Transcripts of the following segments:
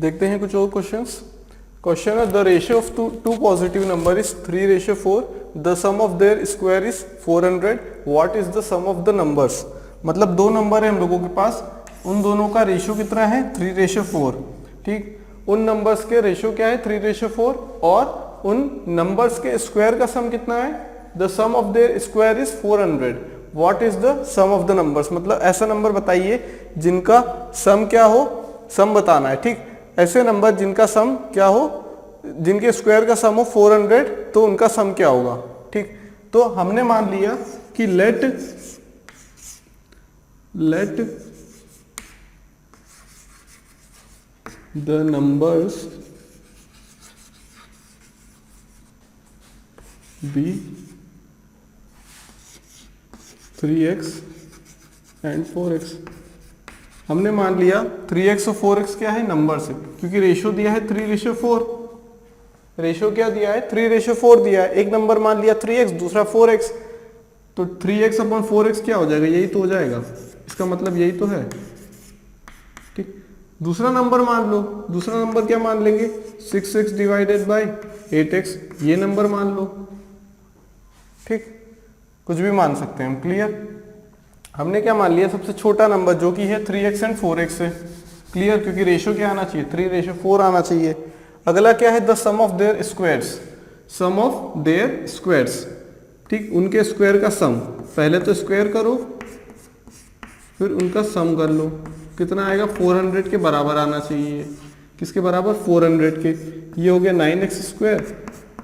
देखते हैं कुछ और क्वेश्चंस। क्वेश्चन है the ratio of two positive number is 3:4, the sum of their square is 400, what is the sum of the numbers. मतलब दो number है हम लोगों के पास, उन दोनों का रेशियो कितना है 3:4। ठीक, उन नंबर्स के रेशियो क्या है 3:4 और उन नंबर्स के स्क्वायर का सम कितना है, the sum of their square is 400, what is the sum of the numbers. मतलब ऐसा नंबर बताइए जिनका सम क्या हो, सम बताना है। ठीक, ऐसे नंबर जिनका सम क्या हो, जिनके स्क्वायर का सम हो 400, तो उनका सम क्या होगा। ठीक, तो हमने मान लिया कि let the numbers be 3x and 4x। हमने मान लिया 3x और 4x क्या है नंबर से, क्योंकि रेशियो दिया है 3:4। रेशियो क्या दिया है 3:4 दिया है। एक नंबर मान लिया 3x, दूसरा 4x, तो 3x अपॉन 4x क्या हो जाएगा, यही तो हो जाएगा। इसका मतलब यही तो है। ठीक, दूसरा नंबर मान लो, दूसरा नंबर क्या मान लेंगे 6x डिवाइडेड बाई 8x, ये नंबर मान लो। ठीक, कुछ भी मान सकते हैं हम। क्लियर, हमने क्या मान लिया सबसे छोटा नंबर जो कि है 3x एंड 4x है। क्लियर, क्योंकि रेशियो क्या आना चाहिए 3:4 आना चाहिए। अगला क्या है the sum of their squares, sum of their squares. ठीक, उनके स्क्वायर का सम, पहले तो स्क्वायर करो फिर उनका सम कर लो, कितना आएगा 400 के बराबर आना चाहिए। किसके बराबर 400 के। ये हो गया 9x square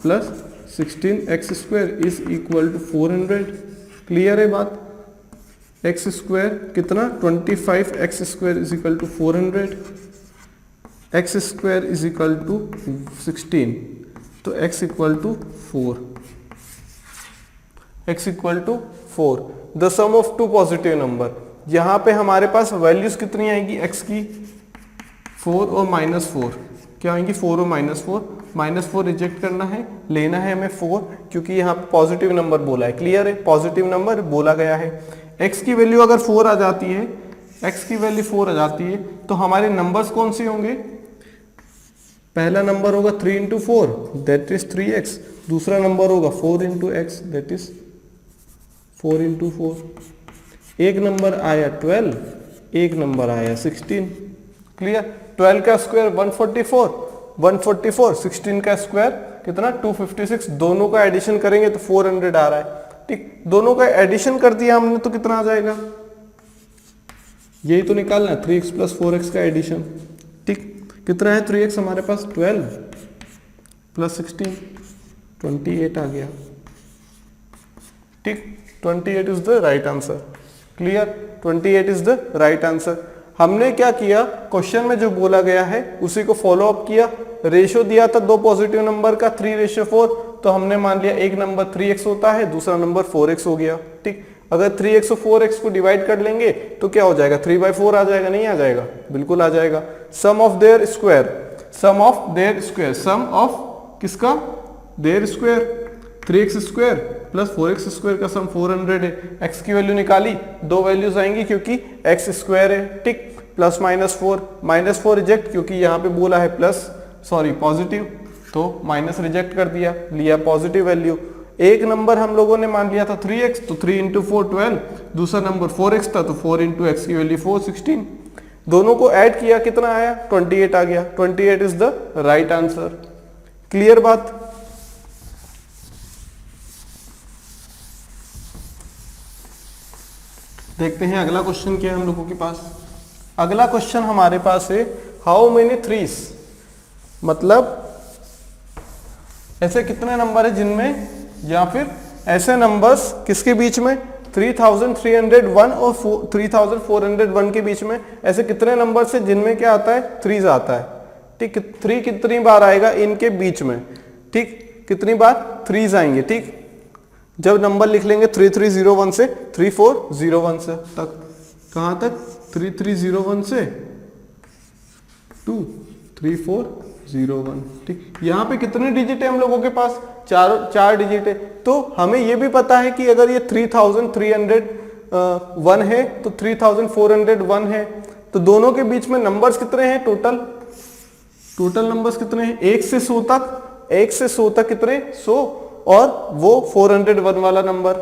plus 16x square is equal to 400। Clear है बात। एक्स स्क्वायर कितना 25x square is equal to 400, x square is equal to 16, तो x equal to 4, x equal to 4। The sum of two positive number, यहां पे हमारे पास values कितनी आएंगी x की 4 और -4। क्या आएंगी 4 और -4। -4 रिजेक्ट करना है, लेना है हमें 4, क्योंकि यहाँ पे पॉजिटिव नंबर बोला है। क्लियर है, पॉजिटिव नंबर बोला गया है। x की वैल्यू अगर 4 आ जाती है, x की वैल्यू 4 आ जाती है, तो हमारे नंबर्स कौन से होंगे। पहला नंबर होगा 3 × 4 दैट इज 3x, दूसरा नंबर होगा 4 × x दैट इज 4 × 4। एक नंबर आया 12, एक नंबर आया 16। क्लियर, 12 का स्क्वायर 144, 16 का स्क्वायर कितना 256, दोनों का एडिशन करेंगे तो 400 आ रहा है। ठीक, दोनों का एडिशन कर दिया हमने तो कितना आ जाएगा, यही तो निकालना 3x प्लस 4x का एडिशन। ठीक, कितना है 3x हमारे पास 12 प्लस 16 28 आ गया। ठीक, 28 is the right answer. Clear, 28 is the right answer. हमने क्या किया, क्वेश्चन में जो बोला गया है उसी को फॉलो अप किया। रेशियो दिया था दो पॉजिटिव नंबर का 3:4, तो हमने मान लिया एक नंबर 3x होता है, दूसरा नंबर 4x हो गया। ठीक, अगर 3x और 4x को डिवाइड कर लेंगे तो क्या हो जाएगा 3/4 आ जाएगा, नहीं आ जाएगा, बिल्कुल आ जाएगा। Sum of their square, sum of their square, sum of किसका their square 3x square plus 4x square का सम 400 है। x की वैल्यू निकाली, दो वैल्यूज आएंगी क्योंकि x स्क्वायर है। ठीक, प्लस -4 रिजेक्ट, क्योंकि यहाँ पे बोला है प्लस सॉरी पॉजिटिव, तो माइनस रिजेक्ट कर दिया, लिया पॉजिटिव वैल्यू। एक नंबर हम लोगों ने मान लिया था 3x, तो 3 × 4 12, दूसरा नंबर 4x था तो 4 × x की वैल्यू 4 16। दोनों को ऐड किया, कितना आया 28 आ गया। 28 is the right answer. Clear बात। देखते हैं अगला क्वेश्चन क्या है हम लोगों के पास। अगला क्वेश्चन हमारे पास है हाउ मेनी थ्रीज, मतलब ऐसे कितने नंबर है जिनमें, या फिर ऐसे नंबर्स किसके बीच में 3301 और 3401 के बीच में ऐसे कितने नंबर्स है जिनमें क्या आता है थ्रीज आता है। ठीक, 3 कितनी बार आएगा इनके बीच में। ठीक, कितनी बार थ्रीज आएंगे। ठीक, जब नंबर लिख लेंगे 3301 से 3401 से तक, कहाँ तक 3301 से 23401। ठीक, यहाँ पे कितने डिजिट है हम लोगों के पास, चार डिजिट है। तो हमें ये भी पता है कि अगर ये 3301 है तो 3401 है, तो दोनों के बीच में नंबर्स कितने हैं टोटल टोटल नंबर्स कितने हैं 1 से 100 तक, 1 से 100 तक कितने 100 और वो 401 वाला नंबर।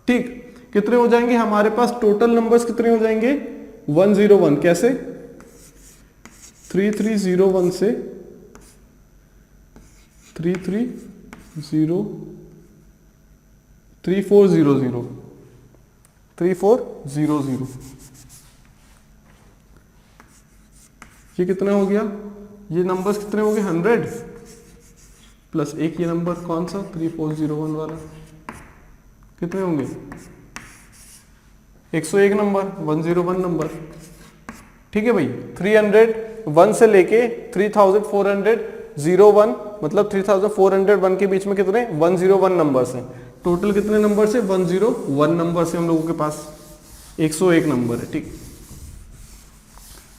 ठीक, कितने हो जाएंगे हमारे पास टोटल नंबर्स कितने हो जाएंगे 101। कैसे 3301 से 3400 ये कितना हो गया, ये नंबर्स कितने हो गए 100 प्लस एक ये नंबर कौन सा 3401 वाला, कितने होंगे 101 नंबर 101 नंबर। ठीक है भाई, 301 से लेके 3401 मतलब 3401 के बीच में कितने 101 नंबर्स हैं। टोटल कितने नंबर्स है 101 नंबर्स है हम लोगों के पास, 101 नंबर है। ठीक,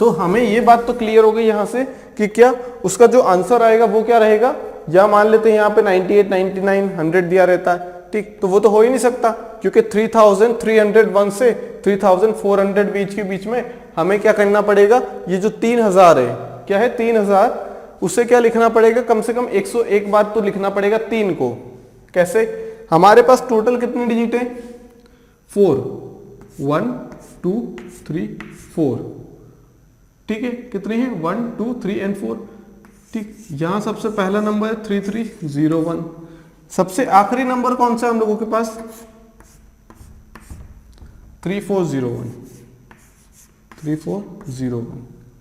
तो हमें ये बात तो क्लियर हो गई यहां से कि क्या उसका जो आंसर आएगा वो क्या रहेगा, या मान लेते हैं यहाँ पे 98 99 100 दिया रहता है। ठीक, तो वो तो हो ही नहीं सकता क्योंकि 3301 से 3400 बीच में हमें क्या करना पड़ेगा, ये जो 3000 है क्या है 3000, उसे क्या लिखना पड़ेगा कम से कम 101 बार तो लिखना पड़ेगा 3 को। कैसे, हमारे पास टोटल कितने डिजिट है 4 1 2 3 4। ठीक है, कितने हैं 1 2 3 एंड 4। ठीक, यहां सबसे पहला नंबर है 3301, सबसे आखिरी नंबर कौन सा है हम लोगों के पास 3401।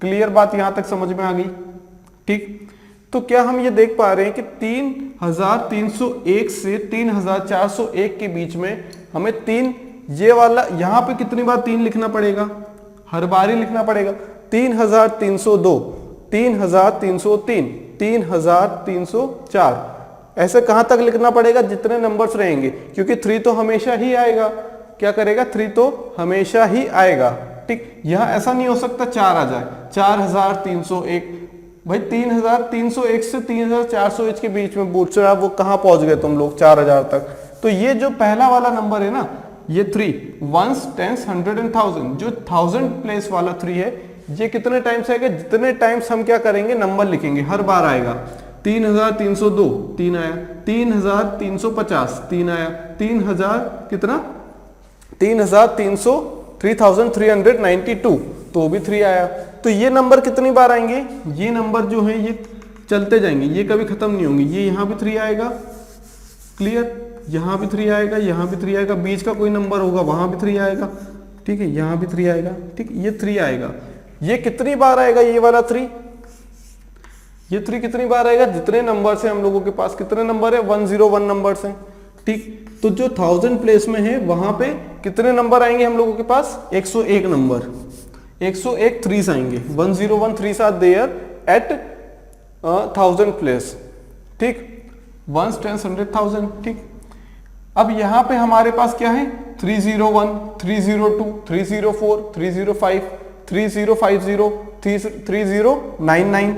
क्लियर बात यहां तक समझ में आ गई। ठीक, तो क्या हम ये देख पा रहे हैं कि 3301 से 3401 के बीच में हमें 3 ये वाला यहां पे कितनी बार 3 लिखना पड़ेगा, हर बार ही लिखना पड़ेगा। 3302 3303 3304 ऐसे कहां तक लिखना पड़ेगा जितने नंबर्स रहेंगे, क्योंकि 3 तो हमेशा ही आएगा। क्या करेगा 3 तो हमेशा ही आएगा। ठीक, यहां ऐसा नहीं हो सकता 4 आ जाए 4301। भाई 3301 से 3401 के बीच में पूछ रहा, वो कहां पहुंच गए तुम लोग 4000 तक। तो ये जो पहला वाला नंबर है ना, ये 3 1s 10s 100 एंड 1000, जो 1000 प्लेस वाला 3 है, ये कितने टाइम्स आएगा, जितने टाइम्स हम क्या करेंगे नंबर लिखेंगे हर बार आएगा। 3302 3 आया, 3350 3 आया, 3000 कितना 3392 तो भी 3 आया। तो ये नंबर कितनी बार आएंगे, ये नंबर जो है ये चलते जाएंगे, ये कभी खत्म नहीं होंगे। ये यहां भी 3 आएगा, क्लियर, यहां भी 3 आएगा, यहां भी 3 आएगा, बीच का कोई नंबर होगा वहां भी 3 आएगा। ठीक है, यहां भी 3 आएगा। ठीक, ये 3 आएगा। ये कितनी बार आएगा ये वाला 3, ये 3 कितनी बार आएगा, जितने नंबर्स हैं हम लोगों के पास, कितने नंबर है 101 नंबर्स हैं। ठीक, तो जो 1000 प्लेस में है वहां पे कितने नंबर आएंगे हम लोगों के पास 101 नंबर, 101 3s आएंगे, 101 3s are there at 1000 place. ठीक, 1s 10s 100 1000। ठीक, अब यहां पे हमारे पास क्या है 301 302 304 305 3050 3099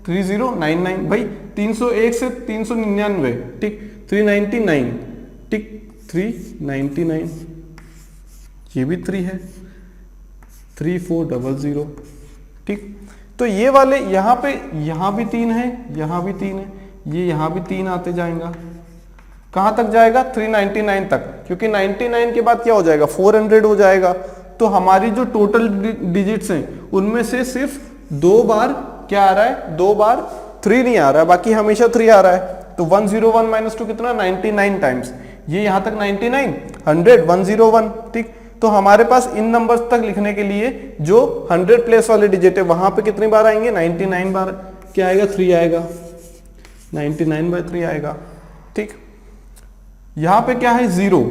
3099 भाई 301 से 399। ठीक, 399। ठीक, 399 ये भी 3 है, 3400। ठीक, तो ये वाले यहां पे यहां भी 3 है, यहां भी 3 है, ये यहां भी 3 आते जाएगा। कहां तक जाएगा 399 तक, क्योंकि 99 के बाद क्या हो जाएगा 400 हो जाएगा। तो हमारी जो टोटल डिजिट्स हैं उनमें से सिर्फ 2 बार क्या आ रहा है, 2 बार 3 नहीं आ रहा है, बाकी हमेशा 3 आ रहा है। तो 101 - 2 कितना 99 टाइम्स, ये यहां तक 99 100 101। ठीक, तो हमारे पास इन नंबर्स तक लिखने के लिए जो 100 प्लेस वाले डिजिट है वहां पे कितनी बार आएंगे 99 बार क्या आएगा 3 आएगा, 99/3 आएगा। ठीक, यहां पे क्या है 0,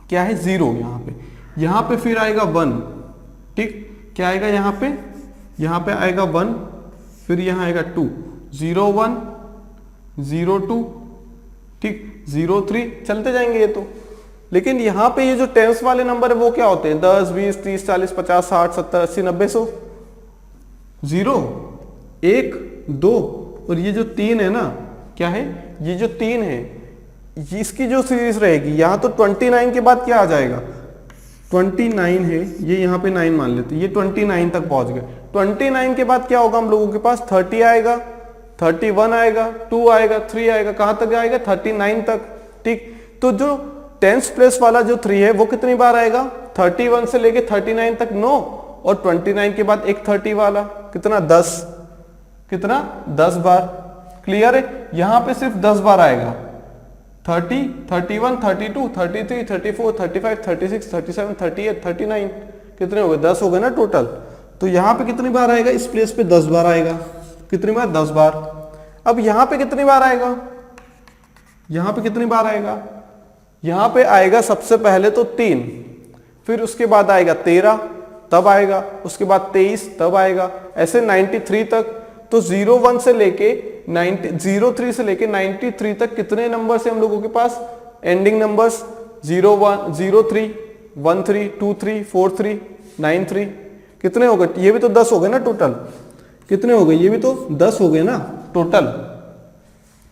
क्या है 0 यहां पे फिर आएगा 1। ठीक, क्या आएगा यहां पे आएगा 1, फिर यहां आएगा 2 0 1 0 2। ठीक, 0 3 चलते जाएंगे ये तो। लेकिन यहां पे ये जो टेंस वाले नंबर है वो क्या होते हैं 10 20 30 40 50 60 70 80 90 100। 0 1 2 और ये जो 3 है ना, क्या है ये जो 3 है, इसकी जो सीरीज रहेगी यहां तो 29 के बाद क्या आ जाएगा 29 है, ये यहां पे 9 मान लेते, ये 29 तक पहुंच गए। 29 के बाद क्या होगा हम लोगों के पास? 30 आएगा, 31 आएगा, 2 आएगा, 3 आएगा, कहां तक आएगा? 39 तक। ठीक, तो जो 10th प्लेस वाला जो 3 है वो कितनी बार आएगा? 31 से लेके 39 तक 9, और 29 के बाद एक 30 वाला, कितना? 10। कितना? 10 बार। क्लियर है? यहां पे सिर्फ 10 बार आएगा। 30, 31, 32, 33, 34, 35, 36, 37, 38, 39, कितने हो गए? 10 हो गए ना टोटल। तो यहां पे कितनी बार आएगा? इस प्लेस पे 10 बार आएगा। कितनी बार? 10 बार। अब यहां पे कितनी बार आएगा? यहां पे कितनी बार आएगा? यहां पे आएगा सबसे पहले तो 3, फिर उसके बाद आएगा 13, तब आएगा, उसके बाद 23, तब आएगा, ऐसे 93 तक। तो 01 से लेके 03 से लेके 93 तक कितने नंबर है हम लोगों के पास? एंडिंग नंबर्स 01, 03, 13, 23, 43, 93, कितने हो गए? ये भी तो 10 हो गए ना टोटल। कितने हो गए? ये भी तो 10 हो गए ना टोटल।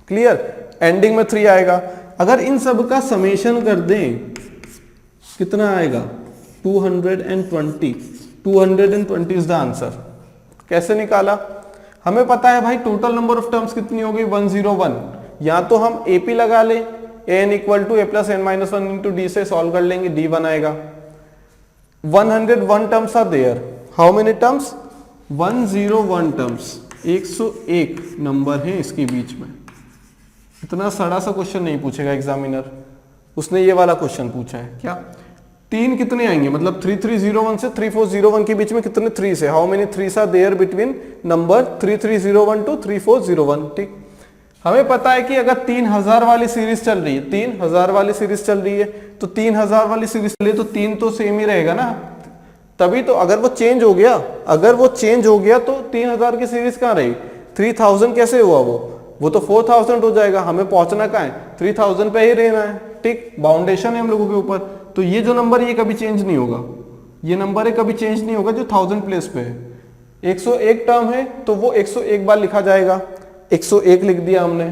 क्लियर? एंडिंग में 3 आएगा। अगर इन सब का समेशन कर दें कितना आएगा? 220। 220 इज द आंसर। कैसे निकाला? हमें पता है भाई टोटल नंबर ऑफ टर्म्स कितनी हो गई? 101। या तो हम एपी लगा ले, an equal to a plus n minus 1 into d से सॉल्व कर लेंगे, d1 आएगा। 101 terms are there. How many terms? 101 terms. 101 number है इसके बीच में। इतना सड़ा सा क्वेश्चन नहीं पूछेगा एग्जामिनर, उसने ये वाला क्वेश्चन पूछा है। क्या 3 कितने आएंगे? मतलब 3301 से 3401 के बीच में कितने 3 से? How many 3s are there between number 3301 to 3401। ठीक, हमें पता है कि अगर 3000 वाली सीरीज चल रही है, 3000 वाली सीरीज चल रही है, तो 3000 वाली सीरीज चल रही है तो 3 तो सेम ही रहेगा ना। तभी तो अगर वो चेंज हो गया, तो 3000 की सीरीज कहाँ रही? 3000 कैसे हुआ? वो तो 4000 हो जाएगा। हमें पहुंचना कहाँ है? 3000 पे ही रहना है। ठीक, बाउंडेशन है हम लोगों के ऊपर। तो ये जो नंबर ये कभी चेंज नहीं होगा, ये नंबर है कभी चेंज नहीं होगा जो 1000 प्लेस पे है। 101 टर्म है तो वो 101 बार लिखा जाएगा। 101 लिख दिया हमने।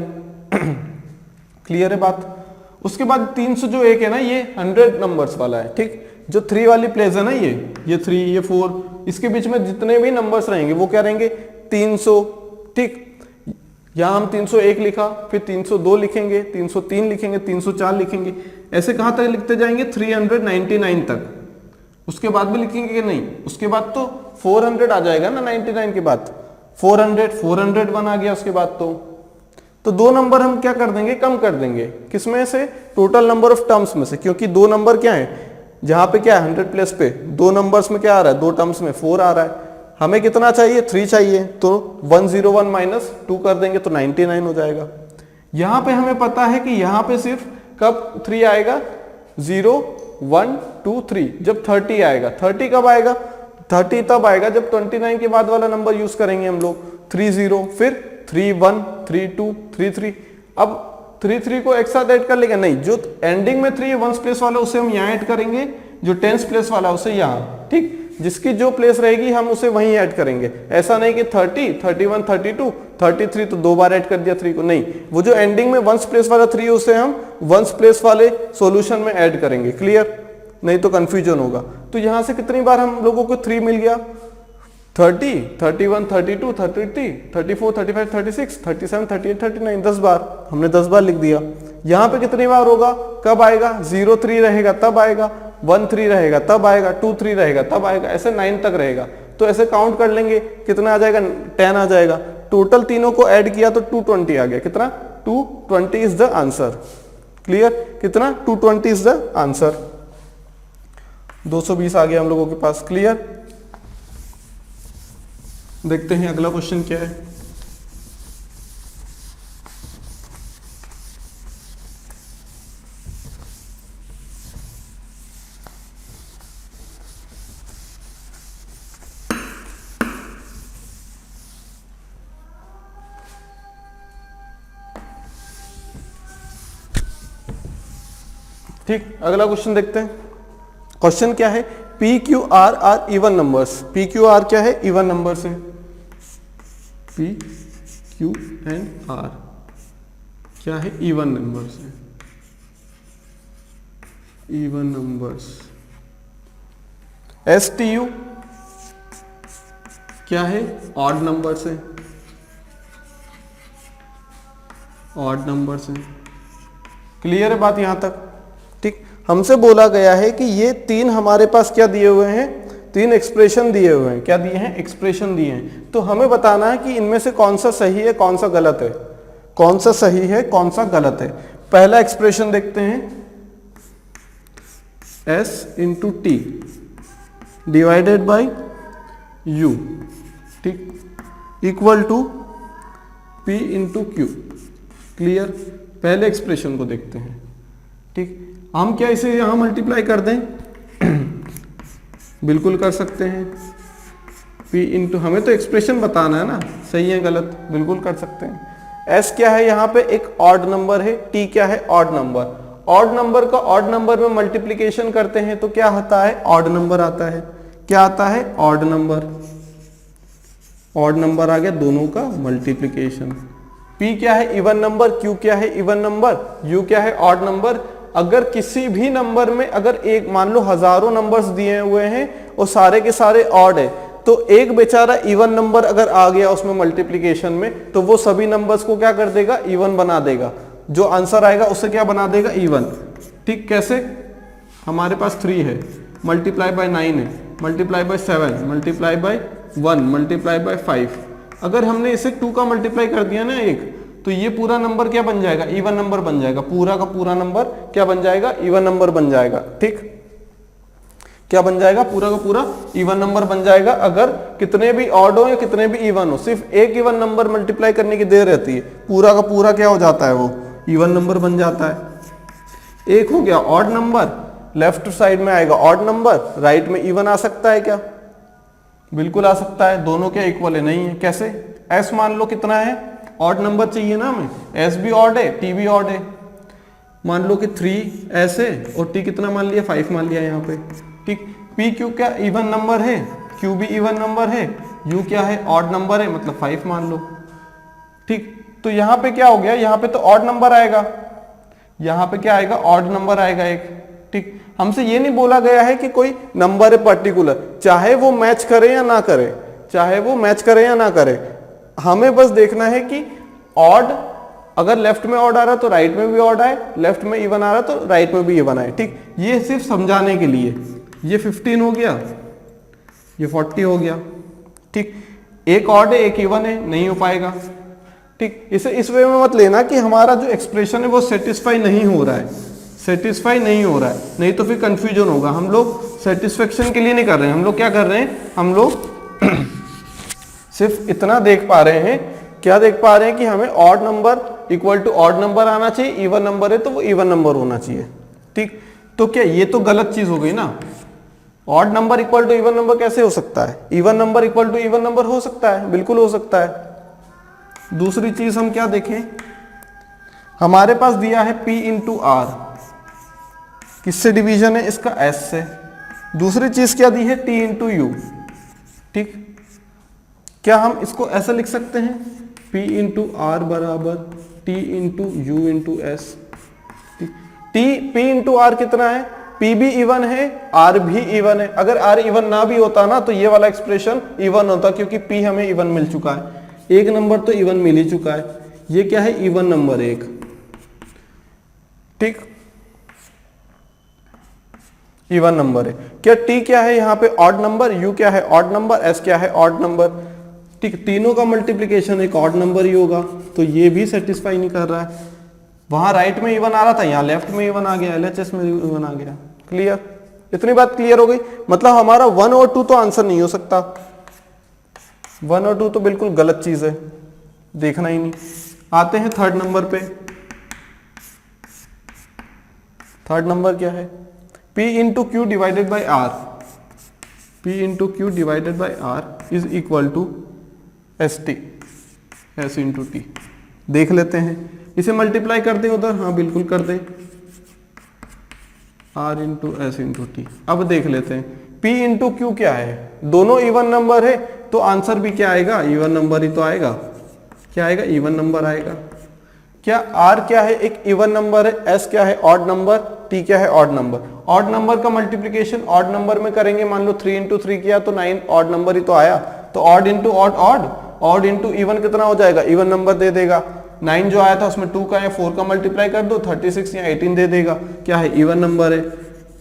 क्लियर है बात? उसके बाद 300 जो एक है ना, ये 100 नंबर्स वाला है। ठीक, जो 3 वाली प्लेस है ना, ये 3, ये 4, इसके बीच में जितने भी नंबर्स रहेंगे वो क्या रहेंगे? 300। ठीक, यहां हम 301 लिखा, फिर 302 लिखेंगे, 303 लिखेंगे, 304 लिखेंगे, ऐसे कहां तक लिखते जाएंगे? 399 तक। उसके बाद भी लिखेंगे कि नहीं? उसके बाद तो 400 आ जाएगा ना 99 के बाद। 401 आ गया उसके बाद। तो 2 नंबर हम क्या कर देंगे? कम कर देंगे। किसमें से? टोटल नंबर ऑफ टर्म्स में से, क्योंकि 2 नंबर क्या है जहां पे? क्या है 100 प्लेस पे 2 नंबर्स में क्या आ रहा है? 2 टर्म्स में 4 आ रहा है। हमें कितना चाहिए? 3 चाहिए, तो 101 माइनस 2 कर देंगे तो 99 हो जाएगा। यहां पे हमें पता है कि यहां पे सिर्फ कब 3 आएगा? 0, 1, 2, 3। जब 30 आएगा, 30 कब आएगा? 30 तब आएगा जब 29 के बाद वाला नंबर यूज करेंगे हम लोग। 30, फिर 31, 32, 33। अब 33 को एक साथ ऐड कर लेंगे? नहीं, जो एंडिंग में 3 1 प्लेस वाला उसे हम यहाँ ऐड करेंगे, जो 10th प्लेस वाला उसे यहाँ। ठीक, जिसकी जो प्लेस रहेगी हम उसे वहीं ऐड करेंगे। ऐसा नहीं कि 30, 31, 32, 33 तो 2 बार ऐड कर दिया 3 को। नहीं, वो जो एंडिंग में 1 प्लेस वाला 3 उसे हम 1 प्लेस वाले सॉल्यूशन में ऐड करेंगे। क्लियर? नहीं तो कंफ्यूजन होगा। तो यहां से कितनी बार हम लोगों को 3 मिल गया? 30, 31, 32, 33, 34, 35, 36, 37, 38, 39, 10 बार। हमने 10 बार लिख दिया। यहां पे कितनी बार होगा? कब आएगा? 03 रहेगा तब आएगा, 13 रहेगा तब आएगा, 23 रहेगा तब आएगा, ऐसे 9 तक रहेगा। तो ऐसे काउंट कर लेंगे, कितना आ जाएगा? 10 आ जाएगा। टोटल तीनों को ऐड किया तो 220 आ गया। कितना? 220 इज द आंसर। क्लियर? कितना? 220 इज द आंसर। 220 आ गया हम लोगों के पास। क्लियर? देखते हैं अगला क्वेश्चन क्या है। ठीक, अगला क्वेश्चन देखते हैं। क्वेश्चन क्या है? P q r are even numbers. P q r क्या है? इवन नंबर्स है। पी क्यू एंड आर क्या है? इवन नंबर्स है। Even numbers. S t u क्या है, ऑड नंबर से, ऑड नंबर से। क्लियर है बात यहां तक? ठीक, हमसे बोला गया है कि ये तीन हमारे पास क्या दिए हुए हैं, तीन एक्सप्रेशन दिए हुए हैं। क्या दिए हैं? एक्सप्रेशन दिए हैं। तो हमें बताना है कि इनमें से कौन सा सही है, कौन सा गलत है, कौन सा सही है, कौन सा गलत है। पहला एक्सप्रेशन देखते हैं, s into t divided by u, ठीक, equal to p into q. Clear? पहले एक्सप्रेशन को देखते हैं। ठीक, हम क्या इसे यहां मल्टीप्लाई कर दें? बिल्कुल कर सकते हैं। p इंटू, हमें तो एक्सप्रेशन बताना है ना, सही है गलत, बिल्कुल कर सकते हैं। s क्या है यहाँ पे? एक ऑड नंबर है। t क्या है? Odd number. ऑड नंबर का ऑड नंबर में मल्टीप्लिकेशन करते हैं तो क्या आता है? ऑड नंबर आता है। क्या आता है? Odd number. ऑड नंबर आ गया, दोनों का मल्टीप्लिकेशन। p क्या है? Even number. q क्या है? Even number. u क्या है? Odd number. अगर किसी भी नंबर में अगर एक, मान लो हजारों नंबर्स दिए हुए हैं और सारे के सारे ऑड है, तो एक बेचारा इवन नंबर अगर आ गया उसमें मल्टीप्लिकेशन में, तो वो सभी नंबर्स को क्या कर देगा? इवन बना देगा। जो आंसर आएगा उसे क्या बना देगा? इवन। ठीक, कैसे? हमारे पास 3 है, मल्टीप्लाई बाय 9 है, multiply by 7, multiply by 1, multiply by 5। अगर हमने इसे 2 का मल्टीप्लाई कर दिया ना एक, तो ये पूरा नंबर क्या बन जाएगा? इवन नंबर बन जाएगा। पूरा का पूरा नंबर क्या बन जाएगा? इवन नंबर बन जाएगा। ठीक, क्या बन जाएगा? पूरा का पूरा इवन नंबर बन जाएगा। अगर कितने भी ऑड हो या कितने भी इवन हो, सिर्फ एक इवन नंबर मल्टीप्लाई करने की देर रहती है, पूरा का पूरा क्या हो जाता है? वो इवन नंबर बन जाता है। एक हो गया ऑड नंबर, लेफ्ट साइड में आएगा ऑड नंबर, राइट में इवन आ सकता है क्या? बिल्कुल आ सकता है। दोनों क्या इक्वल है? नहीं है। कैसे? s मान लो कितना है? ऑड नंबर चाहिए ना हमें, s भी ऑड है, t भी ऑड है। मान लो कि 3s है और t कितना मान लिया? 5 मान लिया यहाँ पे। ठीक, p q क्या इवन नंबर है, q भी इवन नंबर है, u क्या है? ऑड नंबर है, मतलब 5 मान लो। ठीक, तो यहाँ पे क्या हो गया? यहाँ पे तो ऑड नंबर आएगा, यहाँ पे क्या आएगा? ऑड नंबर आएगा एक। ठीक, हमसे ये नहीं बोला गया है कि कोई नंबर है पर्टिकुलर, चाहे वो मैच करे या ना करे, चाहे वो मैच करे या ना करे, हमें बस देखना है कि ऑड, अगर लेफ्ट में ऑड आ रहा है तो राइट में भी ऑड आए, लेफ्ट में इवन आ रहा है तो राइट में भी इवन आए। ठीक, ये सिर्फ समझाने के लिए। ये 15 हो गया, ये 40 हो गया। ठीक, एक ऑड है एक इवन है, नहीं हो पाएगा। ठीक, इसे इस वे में मत लेना कि हमारा जो एक्सप्रेशन है वो सेटिस्फाई नहीं हो रहा है, सेटिस्फाई नहीं हो रहा है, नहीं तो फिर कंफ्यूजन होगा। हम लोग सेटिस्फेक्शन के लिए नहीं कर रहे हैं, हम लोग क्या कर रहे हैं? हम लोग सिर्फ इतना देख पा रहे हैं, क्या देख पा रहे हैं कि हमें odd number equal to odd number आना चाहिए, इवन नंबर है तो वो इवन नंबर होना चाहिए। ठीक, तो क्या ये तो गलत चीज हो गई ना? Odd number equal to even number कैसे हो सकता है? Even number equal to even number हो सकता है, बिल्कुल हो सकता है। दूसरी चीज हम क्या देखें, हमारे पास दिया है p इंटू आर, किससे डिवीजन है? इसका s से। दूसरी चीज क्या दी है? t into u. ठीक, क्या हम इसको ऐसा लिख सकते हैं? p इंटू आर बराबर t into u into s. p into r कितना है? p भी इवन है, r भी इवन है। अगर r इवन ना भी होता ना तो ये वाला एक्सप्रेशन इवन होता, क्योंकि p हमें इवन मिल चुका है, एक नंबर तो इवन मिल ही चुका है। ये क्या है? इवन नंबर एक। ठीक, इवन नंबर है। क्या t क्या है यहाँ पे? Odd number. u क्या है? Odd number. s क्या है? Odd number. ठीक, तीनों का मल्टीप्लिकेशन एक ऑड नंबर ही होगा, तो ये भी सेटिस्फाई नहीं कर रहा है। वहां राइट में इवन आ रहा था, यहाँ लेफ्ट में इवन आ गया, LHS में इवन आ गया। क्लियर? इतनी बात क्लियर हो गई? मतलब हमारा 1 और 2 तो आंसर नहीं हो सकता, 1 और 2 तो बिल्कुल गलत चीज है, देखना ही नहीं। आते हैं थर्ड नंबर पे। थर्ड नंबर क्या है? p into q divided by r, p into q divided by r is equal to s t, s into t. देख लेते हैं, इसे मल्टीप्लाई कर दे उधर, हाँ बिल्कुल कर दे, r into S into T. अब देख लेते हैं p इंटू क्यू क्या है? दोनों इवन नंबर है तो आंसर भी क्या आएगा? इवन नंबर ही तो आएगा। क्या आएगा? इवन नंबर आएगा। क्या r क्या है? एक इवन नंबर है, s क्या है? ऑड नंबर, t क्या है? Odd number. ऑड नंबर का मल्टीप्लिकेशन ऑड नंबर में करेंगे, मान लो 3 इंटू 3 किया तो 9 ऑड नंबर ही तो आया। तो odd into odd odd, odd into even कितना हो जाएगा, इवन नंबर दे देगा। 9 जो आया था उसमें 2 का या 4 का मल्टीप्लाई कर दो, 36 या 18 दे देगा, क्या है, इवन नंबर है।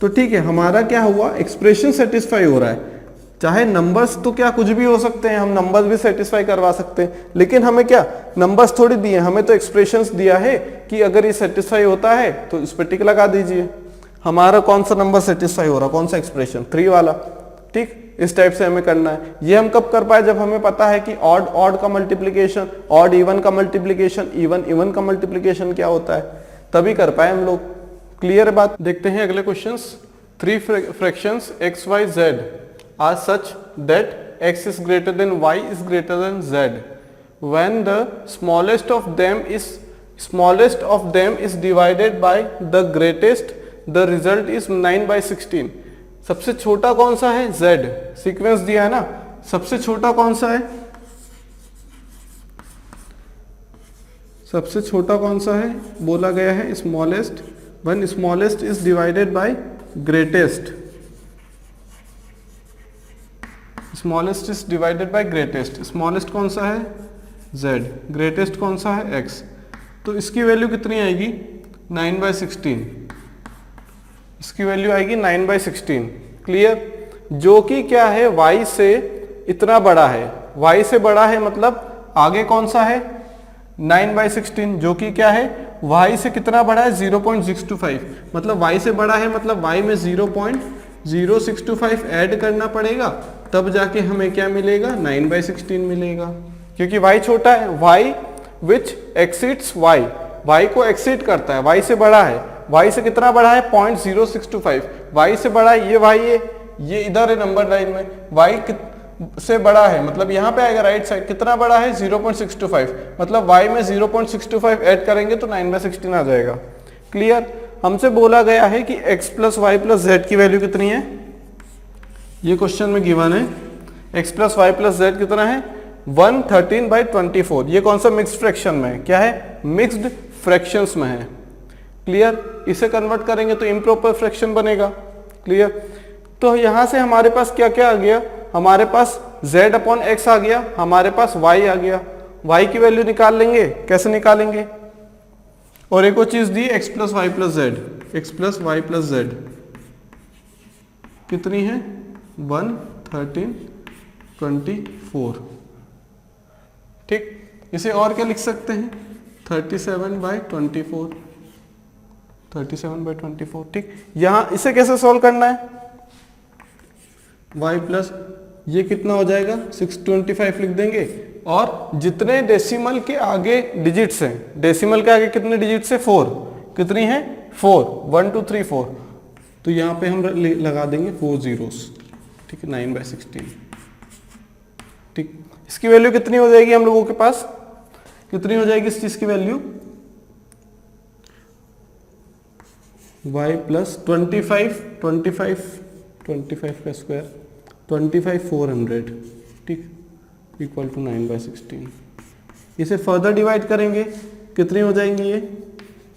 तो ठीक है, हमारा क्या हुआ, एक्सप्रेशन सेटिस्फाई हो रहा है। चाहे नंबर्स तो क्या कुछ भी हो सकते हैं, हम नंबर्स भी सेटिस्फाई करवा सकते हैं, लेकिन हमें क्या नंबर्स थोड़ी दिए, हमें तो एक्सप्रेशंस दिया है कि अगर ये सेटिस्फाई होता है तो इस पर टिक लगा दीजिए। हमारा कौन सा नंबर सेटिस्फाई हो रहा, कौन सा एक्सप्रेशन, 3 वाला। ठीक, इस टाइप से हमें करना है। ये हम कब कर पाए, जब हमें पता है कि ऑड ऑड का मल्टीप्लीकेशन, ऑड इवन का मल्टीप्लीकेशन, इवन इवन का मल्टीप्लीकेशन क्या होता है, तभी कर पाए हम लोग। क्लियर बात। देखते हैं अगले questions. 3 fractions x y z are such that x is greater than y is greater than z. When the smallest of them is divided by the greatest, the result is 9/16. सबसे छोटा कौन सा है, z। Sequence दिया है ना, सबसे छोटा कौन सा है, सबसे छोटा कौन सा है, बोला गया है smallest. One smallest is divided by greatest, smallest is divided by greatest. Smallest कौन सा है, z, ग्रेटेस्ट कौन सा है, x। तो इसकी वैल्यू कितनी आएगी, 9/16, इसकी वैल्यू आएगी 9/16। क्लियर। जो कि क्या है, y से इतना बड़ा है, y से बड़ा है मतलब आगे कौन सा है, 9/16, जो कि क्या है, y से कितना बड़ा है, 0.625, मतलब y से बड़ा है, मतलब y में 0.0625 ऐड करना पड़ेगा, तब जाके हमें क्या मिलेगा, 9/16 मिलेगा। क्योंकि y छोटा है, y विच एक्सीड्स y, y को एक्सीड करता है, y से बड़ा है, y से कितना बड़ा है, 0.0625, y से बड़ा है, ये इधर है नंबर लाइन में, y से बड़ा है, मतलब यहाँ पे आएगा राइट साइड, कितना बड़ा है, 0.625, मतलब y में 0.625 ऐड करेंगे तो 9/16 आ जाएगा। क्लियर। हमसे बोला गया है कि x plus y plus z की वैल्यू कितनी है, ये क्वेश्चन में गिवन है। x plus y plus z कितना है, 113/24। ये कौन सा मिक्स्ड फ्रैक्शन में है, क्या है, मिक्स्ड फ्रैक्शंस में है। क्लियर। इसे कन्वर्ट करेंगे तो इम्प्रॉपर फ्रैक्शन बनेगा। क्लियर। तो यहां से हमारे पास क्या क्या आ गया, हमारे पास z/x आ गया, हमारे पास y आ गया। y की वैल्यू निकाल लेंगे, कैसे निकालेंगे, और एक और चीज दी x plus y plus z, x plus y plus z कितनी है, 113/24। ठीक, इसे और क्या लिख सकते हैं, 37/24, 37/24। ठीक, यहां इसे कैसे सॉल्व करना है, y प्लस ये कितना हो जाएगा, 625 लिख देंगे, और जितने डेसिमल के आगे डिजिट्स हैं, डेसिमल के आगे कितने डिजिट्स है, 4, कितनी है, 4, 1 2 3 4, तो यहाँ पे हम लगा देंगे 4 zeros। ठीक है, 9/16। ठीक, इसकी वैल्यू कितनी हो जाएगी हम लोगों के पास, कितनी हो जाएगी इस चीज की वैल्यू, y प्लस 25 का स्क्वायर 25,400। ठीक, इक्वल टू 9/16। इसे फर्दर डिवाइड करेंगे, कितनी हो जाएंगी ये,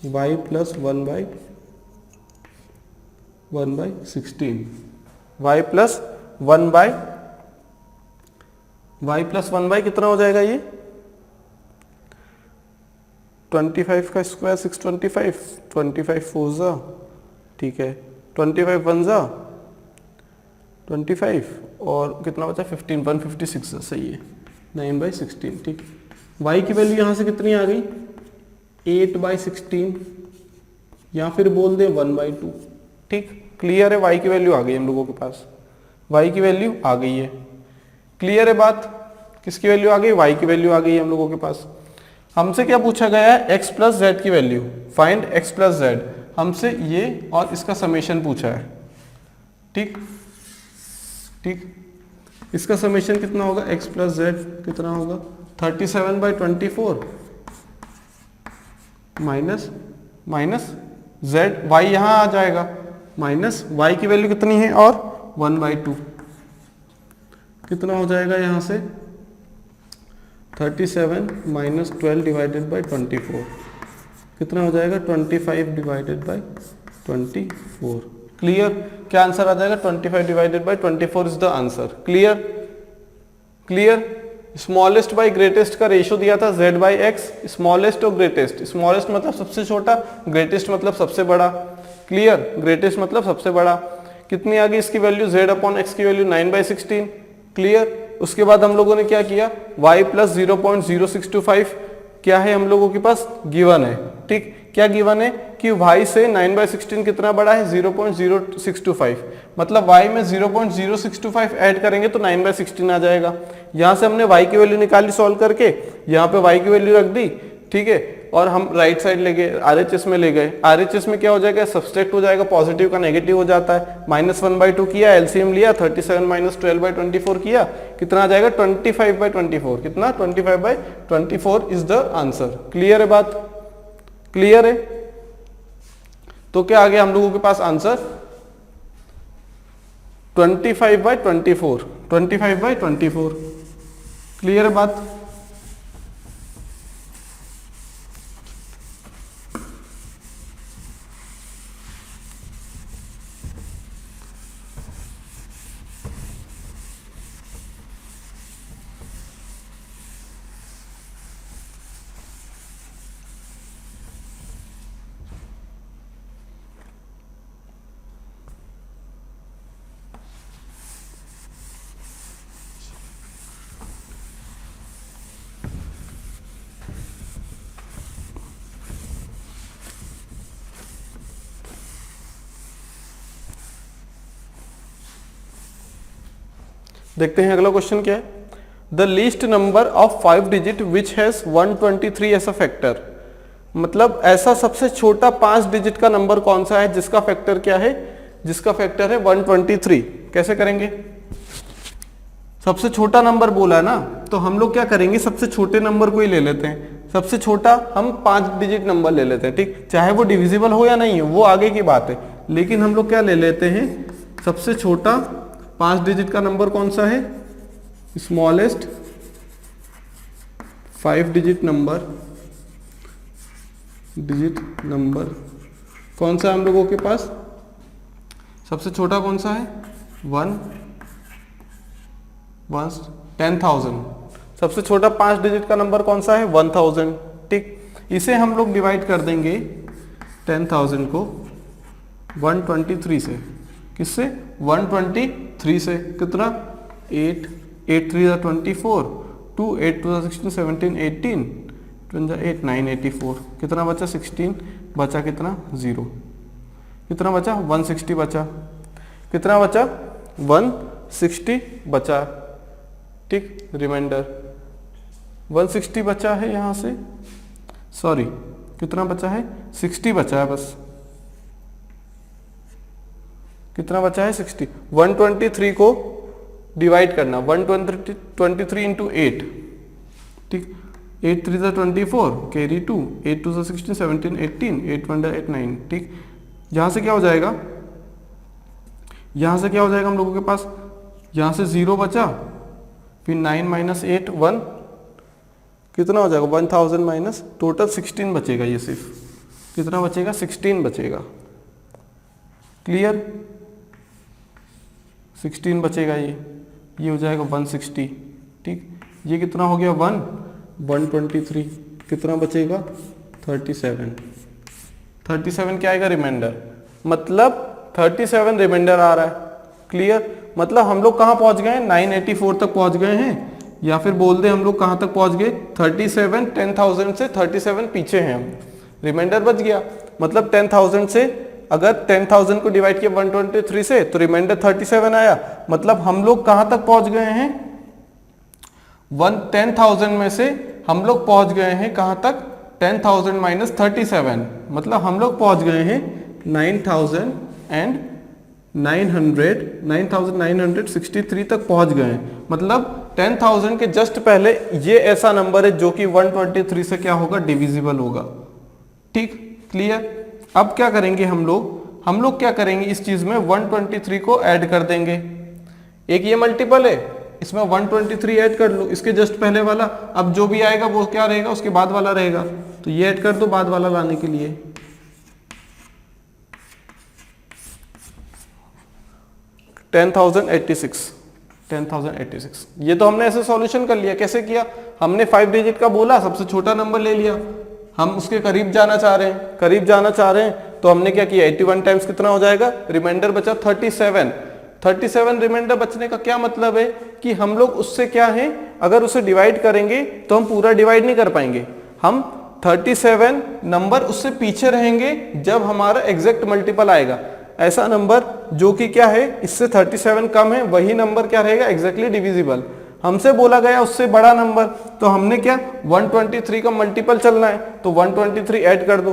y प्लस 1/16, y प्लस 1/, कितना हो जाएगा ये, 25 का स्क्वायर 625, 25 4 जा, ठीक है, 25 1 जा 25, और कितना बचा 15, 156 सही है, 9/16। ठीक, y की वैल्यू यहाँ से कितनी आ गई, 8/16, या फिर बोल दे 1/2। ठीक, क्लियर है, y की वैल्यू आ गई हम लोगों के पास, y की वैल्यू आ गई है। क्लियर है बात, किसकी वैल्यू आ गई, y की वैल्यू आ गई है हम लोगों के पास। हमसे क्या पूछा गया है, x प्लस जेड की value, find x plus Z, हमसे ये और इसका समेशन पूछा है। ठीक, इसका समेशन कितना होगा, x प्लस जेड कितना होगा, 37/24 माइनस z, y यहाँ आ जाएगा, माइनस y की वैल्यू कितनी है, और 1/2, कितना हो जाएगा यहाँ से, 37 माइनस 12 डिवाइडेड बाई 24, कितना हो जाएगा, 25 डिवाइडेड बाई 24। क्लियर, क्या आंसर आ जाएगा, 25 divided by 24 is the answer. Clear, clear. Smallest by greatest का रेशियो दिया था z बाई एक्स, स्मॉलेस्ट और ग्रेटेस्ट, स्मॉलेस्ट मतलब सबसे छोटा, ग्रेटेस्ट मतलब सबसे बड़ा, क्लियर, ग्रेटेस्ट मतलब सबसे बड़ा। कितनी आ गई इसकी वैल्यू, z अपॉन एक्स की वैल्यू 9/16, क्लियर। उसके बाद हम लोगों ने क्या किया, y प्लस 0.0625 क्या है हम लोगों के पास, गिवन है, ठीक। क्या गिवन है कि y से 9/16 कितना बड़ा है, 0.0625, मतलब y में 0.0625 ऐड करेंगे तो 9/16 आ जाएगा। यहां से हमने y की वैल्यू निकाली सॉल्व करके, यहाँ पे y की वैल्यू रख दी, ठीक है, और हम राइट साइड ले गए, RHS में ले गए। RHS में क्या हो जाएगा, सब्सट्रैक्ट हो जाएगा, पॉजिटिव का नेगेटिव हो जाता है। -1/2 किया, एलसीएम लिया, 37 - 12/24 किया, कितना आ जाएगा, 25/24, कितना, 25/24 इज द आंसर। क्लियर है बात, क्लियर है। तो क्या आ गया हम लोगों के पास आंसर, 25/24, 25/24, क्लियर है बात। देखते हैं अगला क्वेश्चन क्या है। The least number of 5 digit which has 123 as a factor, मतलब ऐसा सबसे छोटा 5 डिजिट का नंबर कौन सा है जिसका फैक्टर क्या है, जिसका फैक्टर है 123। कैसे करेंगे, सबसे छोटा नंबर बोला है ना, तो हम लोग क्या करेंगे, सबसे छोटे नंबर को ही ले लेते हैं। सबसे छोटा हम 5 डिजिट नंबर ले लेते हैं, ठीक, चाहे वो डिविजिबल हो या नहीं हो वो आगे की बात है, लेकिन हम लोग क्या ले लेते हैं, सबसे छोटा 5 डिजिट का नंबर कौन सा है, स्मॉलेस्ट 5 डिजिट नंबर कौन सा है हम लोगों के पास, सबसे छोटा कौन सा है, 10,000। सबसे छोटा 5 डिजिट का नंबर कौन सा है, 1000, ठीक। इसे हम लोग डिवाइड कर देंगे 10,000 को 123 से, किससे, 123 से, कितना, 8, 8 3 24, 2 8 2 16 17 18 8 9 84, कितना बचा, 16 बचा, कितना, 0, कितना बचा, 160 बचा, कितना बचा, 160 बचा, ठीक। रिमाइंडर 160 बचा है, यहां से सॉरी कितना बचा है, 60 बचा है बस, कितना बचा है, 60। 123 को डिवाइड करना, 123 इंटू 8, ठीक, 8 3 24, कैरी 2, 8 2 16 17 18, 8 1 8 9, ठीक। यहां से क्या हो जाएगा, यहां से क्या हो जाएगा हम लोगों के पास, यहां से 0 बचा, फिर 9 - 8 1, कितना हो जाएगा, 1000 माइनस, टोटल 16 बचेगा, ये सिर्फ कितना बचेगा, 16 बचेगा, क्लियर, 16 बचेगा, ये हो जाएगा 160, ठीक। ये कितना हो गया, 123, कितना बचेगा, 37 क्या आएगा, रिमाइंडर, मतलब 37 रिमाइंडर आ रहा है, क्लियर। मतलब हम लोग कहाँ पहुंच गए, 984 तक पहुंच गए हैं, या फिर बोल दे हम लोग कहाँ तक पहुंच गए, 37, 10,000 से 37 पीछे हैं हम, रिमाइंडर बच गया। मतलब 10,000 से अगर 10,000 को डिवाइड किया 123 से तो रिमाइंडर 37 आया, मतलब हम लोग कहाँ तक पहुंच गए हैं, 10,000 में से हम लोग पहुंच गए हैं कहाँ तक, 10,000 माइनस 37, मतलब हम लोग पहुंच गए हैं 9,963 तक पहुंच गए हैं। मतलब 10,000 के जस्ट पहले ये ऐसा नंबर है जो कि 123 से क्या होगा, डिविजिबल होगा, ठीक, क्लियर। अब क्या करेंगे हम लोग क्या करेंगे, इस चीज में 123 को ऐड कर देंगे, एक ये मल्टीपल है, इसमें 123 ऐड कर लो, इसके जस्ट पहले वाला, अब जो भी आएगा वो क्या रहेगा, उसके बाद वाला रहेगा, तो ये ऐड कर दो बाद वाला लाने के लिए, 10,086, 10,086। ये तो हमने ऐसे सॉल्यूशन कर लिया। कैसे किया? हमने 5 डिजिट का बोला, सबसे छोटा नंबर ले लिया, हम उसके करीब जाना चाह रहे हैं, करीब जाना चाह रहे हैं तो हमने क्या किया, 81 टाइम्स कितना हो जाएगा, रिमाइंडर बचा 37। 37 रिमाइंडर बचने का क्या मतलब है कि हम लोग उससे क्या है, अगर उसे डिवाइड करेंगे तो हम पूरा डिवाइड नहीं कर पाएंगे, हम 37 नंबर उससे पीछे रहेंगे जब हमारा एग्जैक्ट मल्टीपल आएगा। ऐसा नंबर जो कि क्या है, इससे 37 कम है, वही नंबर क्या रहेगा, एग्जैक्टली डिविजिबल। हमसे बोला गया उससे बड़ा नंबर, तो हमने क्या 123 का मल्टीपल चलना है, तो 123 ऐड कर दो,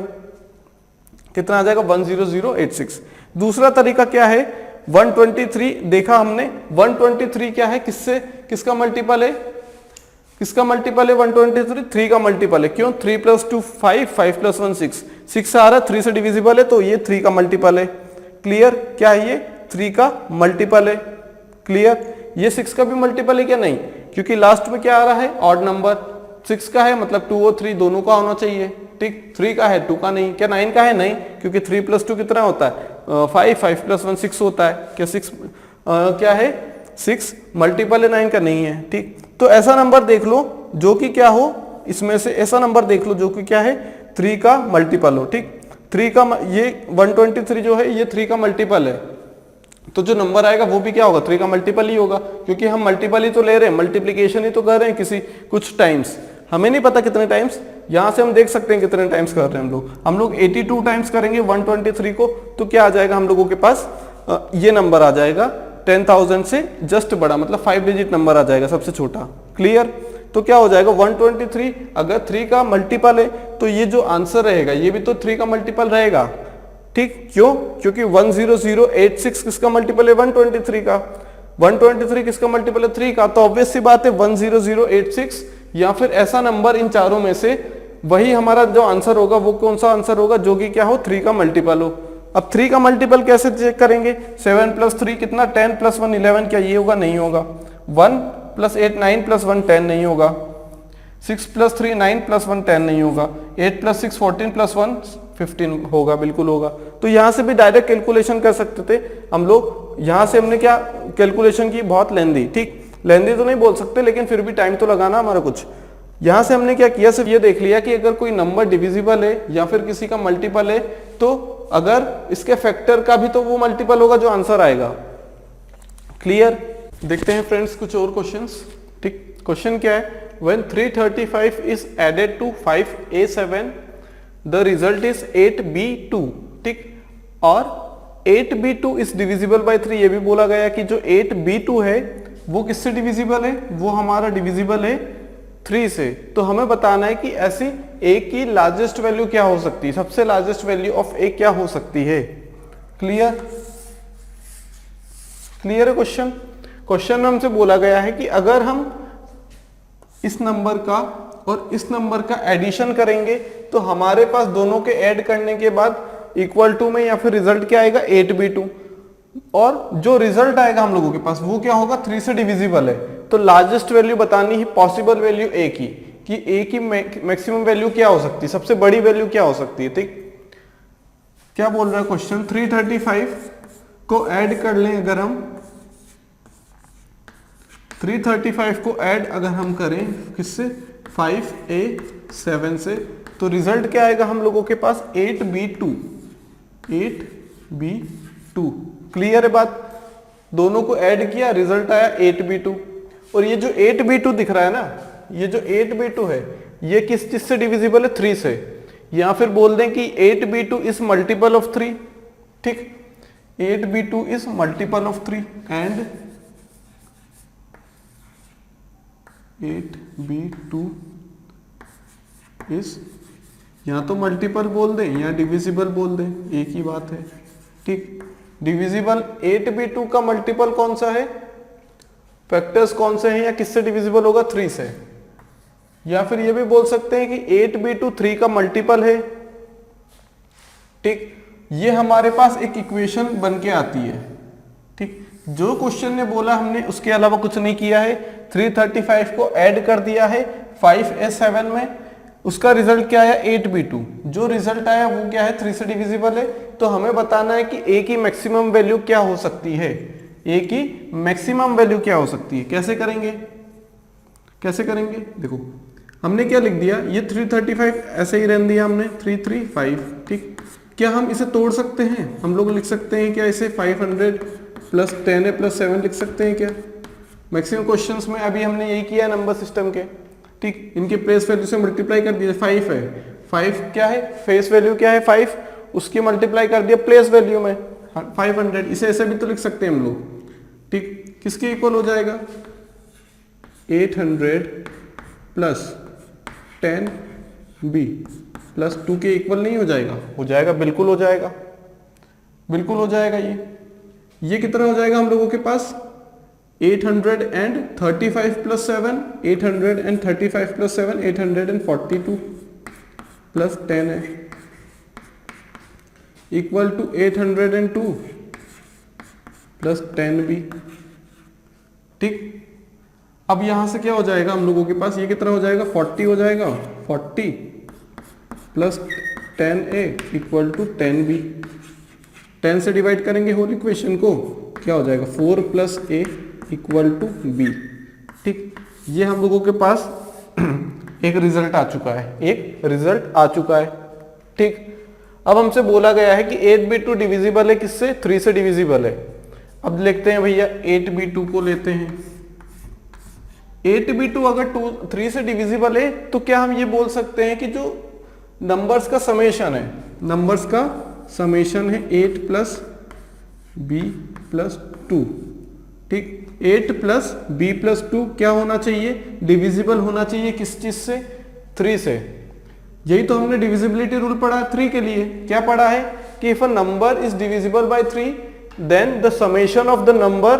कितना आ जाएगा 10086। दूसरा तरीका क्या है, 123 देखा हमने, 123 क्या है, किससे किसका मल्टीपल है, किसका मल्टीपल है 123, 3 का मल्टीपल है। क्यों, 3 + 2 5, 5 + 1 6, 6 आ रहा है, 3 से डिविजिबल है, तो ये 3 का मल्टीपल है। क्लियर, क्या है ये 3 का मल्टीपल है। क्लियर, ये 6 का भी मल्टीपल है क्या, नहीं, क्योंकि लास्ट में क्या आ रहा है, ऑड नंबर 6 का है, मतलब 2 और 3 दोनों का होना चाहिए। ठीक, 3 का है 2 का नहीं। क्या 9 का है, नहीं, क्योंकि 3 + 2 कितना होता है 5, 5 + 1 6 होता है। क्या 6 क्या है, 6 मल्टीपल है 9 का, नहीं है। ठीक, तो ऐसा नंबर देख लो जो कि क्या हो, इसमें से ऐसा नंबर देख लो जो कि क्या है 3 का मल्टीपल हो। ठीक, 3 का ये 123 जो है ये 3 का मल्टीपल है, तो जो नंबर आएगा वो भी क्या होगा, 3 का मल्टीपल ही होगा, क्योंकि हम मल्टीपल ही तो ले रहे हैं, मल्टीप्लीकेशन ही तो कर रहे हैं किसी कुछ टाइम्स, हमें नहीं पता कितने टाइम्स, यहां से हम देख सकते हैं कितने टाइम्स कर रहे हैं हम लोग 82 टाइम्स करेंगे 123 को, तो क्या आ जाएगा हम लोगों के पास, ये नंबर आ जाएगा 10,000 से जस्ट बड़ा, मतलब 5 डिजिट नंबर आ जाएगा सबसे छोटा। क्लियर, तो क्या हो जाएगा 123 अगर 3 का मल्टीपल है तो ये जो आंसर रहेगा ये भी तो 3 का मल्टीपल रहेगा। ठीक, क्यों, क्योंकि 10086 किसका मल्टीपल है, 123 का, 123 किसका मल्टीपल है, 3 का, तो ऑब्वियस सी बात है 10086 या फिर ऐसा नंबर इन चारों में से वही हमारा जो आंसर होगा वो कौन सा आंसर होगा, जो कि क्या हो 3 का मल्टीपल हो। अब 3 का मल्टीपल कैसे चेक करेंगे, 7 + 3 कितना, 10 + 1 11, क्या ये होगा, नहीं होगा। 1 + 8 9 + 1 10 नहीं होगा, 6 + 3 9 + 1 10 नहीं होगा, 8 + 6 14 + 1 15 होगा, बिल्कुल होगा। तो यहां से भी डायरेक्ट कैलकुलेशन कर सकते थे हम लोग, यहां से हमने क्या कैलकुलेशन की, बहुत लेंदी, ठीक, लेंदी तो नहीं बोल सकते लेकिन फिर भी टाइम तो लगाना हमारा कुछ। यहां से हमने क्या किया, सिर्फ ये देख लिया कि अगर कोई नंबर डिविजिबल है या फिर किसी का मल्टीपल है, तो अगर इसके फैक्टर का भी तो वो मल्टीपल होगा जो आंसर आएगा। क्लियर, देखते हैं फ्रेंड्स कुछ और क्वेश्चंस। ठीक, क्वेश्चन क्या है, when 335 is added to 5a7 the result is 8b2। ठीक, और 8b2 is divisible by 3, ये भी बोला गया कि जो 8b2 है वो किससे डिविजिबल है, वो हमारा डिविजिबल है 3 से। तो हमें बताना है कि ऐसी a की लार्जेस्ट वैल्यू क्या हो सकती है, सबसे लार्जेस्ट वैल्यू ऑफ a क्या हो सकती है। क्लियर, क्लियर है क्वेश्चन। क्वेश्चन में हमसे बोला गया है कि अगर हम इस नंबर का और इस नंबर का एडिशन करेंगे तो हमारे पास दोनों के ऐड करने के बाद इक्वल टू में या फिर रिजल्ट क्या आएगा 8b2, और जो रिजल्ट आएगा हम लोगों के पास वो क्या होगा 3 से डिविजिबल है। तो लार्जेस्ट वैल्यू बतानी है, पॉसिबल वैल्यू a की, कि a की मैक्सिमम वैल्यू क्या हो सकती है, सबसे बड़ी वैल्यू क्या हो सकती है। ठीक, क्या बोल रहा है क्वेश्चन, 335 को ऐड कर लें अगर हम, 335 को ऐड अगर हम करें किससे, 5a7 से, तो रिजल्ट क्या आएगा हम लोगों के पास 8b2। 8b2 क्लियर है बात, दोनों को ऐड किया रिजल्ट आया 8b2। और ये जो 8b2 दिख रहा है ना, ये जो 8b2 है ये किस चीज से डिविजिबल है, 3 से, या फिर बोल दें कि 8b2 इज मल्टीपल ऑफ 3। ठीक, 8b2 is multiple of 3 and 8b2 is, यहां तो मल्टीपल बोल दें या डिविजिबल बोल दें, एक ही बात है। ठीक, डिविजिबल 8b2 का मल्टीपल कौन सा है, फैक्टर्स कौन से हैं, या किससे डिविजिबल होगा 3 से, या फिर ये भी बोल सकते हैं कि 8b2 3 का मल्टीपल है। ठीक, ये हमारे पास एक इक्वेशन बन के आती है। ठीक, जो क्वेश्चन ने बोला हमने उसके अलावा कुछ नहीं किया है, 335 को ऐड कर दिया है 5a7 में, उसका रिजल्ट क्या आया 8b2, जो रिजल्ट आया वो क्या है 3 से डिविजिबल है। तो हमें बताना है कि a की मैक्सिमम वैल्यू क्या हो सकती है, ए की मैक्सिमम वैल्यू क्या हो सकती है, कैसे करेंगे, कैसे करेंगे, देखो हमने क्या लिख दिया, ये 335 ऐसे ही रहने दिया हमने 335, ठीक। क्या हम इसे तोड़ सकते हैं, हम लोग लिख सकते हैं क्या इसे 500 प्लस 10 प्लस 7 लिख सकते हैं क्या। मैक्सिमम क्वेश्चंस में अभी हमने यही किया नंबर सिस्टम के, ठीक। इनके प्लेस वैल्यू से मल्टीप्लाई कर दिया, 5 है, 5 क्या है, फेस वैल्यू क्या है 5, उसकी मल्टीप्लाई कर दिया प्लेस वैल्यू में 500, इसे ऐसे भी तो लिख सकते हैं हम लोग, ठीक। किसके इक्वल हो जाएगा, 800 प्लस 10b प्लस 2 के इक्वल नहीं हो जाएगा, हो जाएगा, बिल्कुल हो जाएगा, बिल्कुल हो जाएगा। ये कितना हो जाएगा हम लोगों के पास 835 प्लस 7, 835 प्लस 7 842 प्लस 10 है इक्वल टू 802 प्लस 10b, ठीक। अब यहां से क्या हो जाएगा हम लोगों के पास, ये कितना हो जाएगा 40 हो जाएगा, 40 plus 10a equal to 10b, 10 से डिवाइड करेंगे होल इक्वेशन को, क्या हो जाएगा 4 plus a equal to b, ठीक। ये हम लोगों के पास एक रिजल्ट आ चुका है, एक रिजल्ट आ चुका है, ठीक। अब हमसे बोला गया है कि 8b2 डिविजिबल है किससे, 3 से डिविजिबल है। अब लिखते हैं भैया 8b2 को लेते हैं, 8b2 अगर 3 से डिविजिबल है तो क्या हम ये बोल सकते हैं कि जो नंबर्स का समेशन है, नंबर्स का समेशन है 8 प्लस b प्लस 2, ठीक। 8 प्लस b प्लस 2 क्या होना चाहिए, डिविजिबल होना चाहिए किस चीज से, 3 से। यही तो हमने डिविजिबिलिटी रूल पढ़ा है 3 के लिए, क्या पढ़ा है कि if a number is divisible by 3 then the summation of the number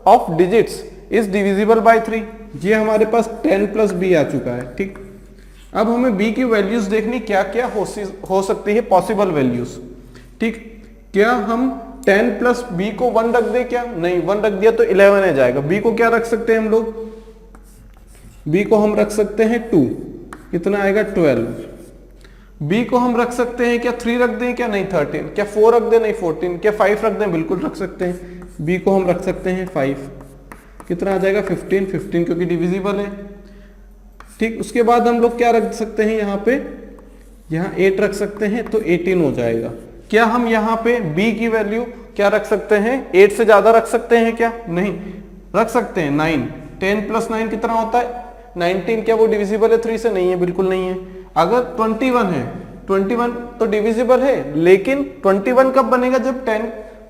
of digits is divisible by 3। ये हमारे पास 10 प्लस b आ चुका है, ठीक। अब हमें b की वैल्यूज देखनी, क्या क्या हो सकती है पॉसिबल वैल्यूज, ठीक। क्या हम 10 प्लस b को 1 रख दे, क्या नहीं, 1 रख दिया तो 11 आ जाएगा। b को क्या रख सकते हैं हम लोग, b को हम रख सकते हैं 2, कितना आएगा 12। b को हम रख सकते हैं क्या 3 रख दें, क्या नहीं 13, क्या 4 रख दें, नहीं 14, क्या 5 रख दें, बिल्कुल रख सकते हैं। b को हम रख सकते हैं 5, कितना आ जाएगा 15, 15 क्योंकि डिविजिबल है, ठीक। उसके बाद हम लोग क्या रख सकते हैं, यहाँ पे यहाँ 8 रख सकते हैं तो 18 हो जाएगा। क्या हम यहाँ पे b की वैल्यू क्या रख सकते हैं, 8 से ज्यादा रख सकते हैं, क्या नहीं रख सकते हैं, 9, 10 प्लस 9 कितना होता है 19, क्या वो डिविजिबल है 3 से, नहीं है, बिल्कुल नहीं है। अगर 21 है, 21 तो डिविजिबल है, लेकिन 21 कब बनेगा, जब 10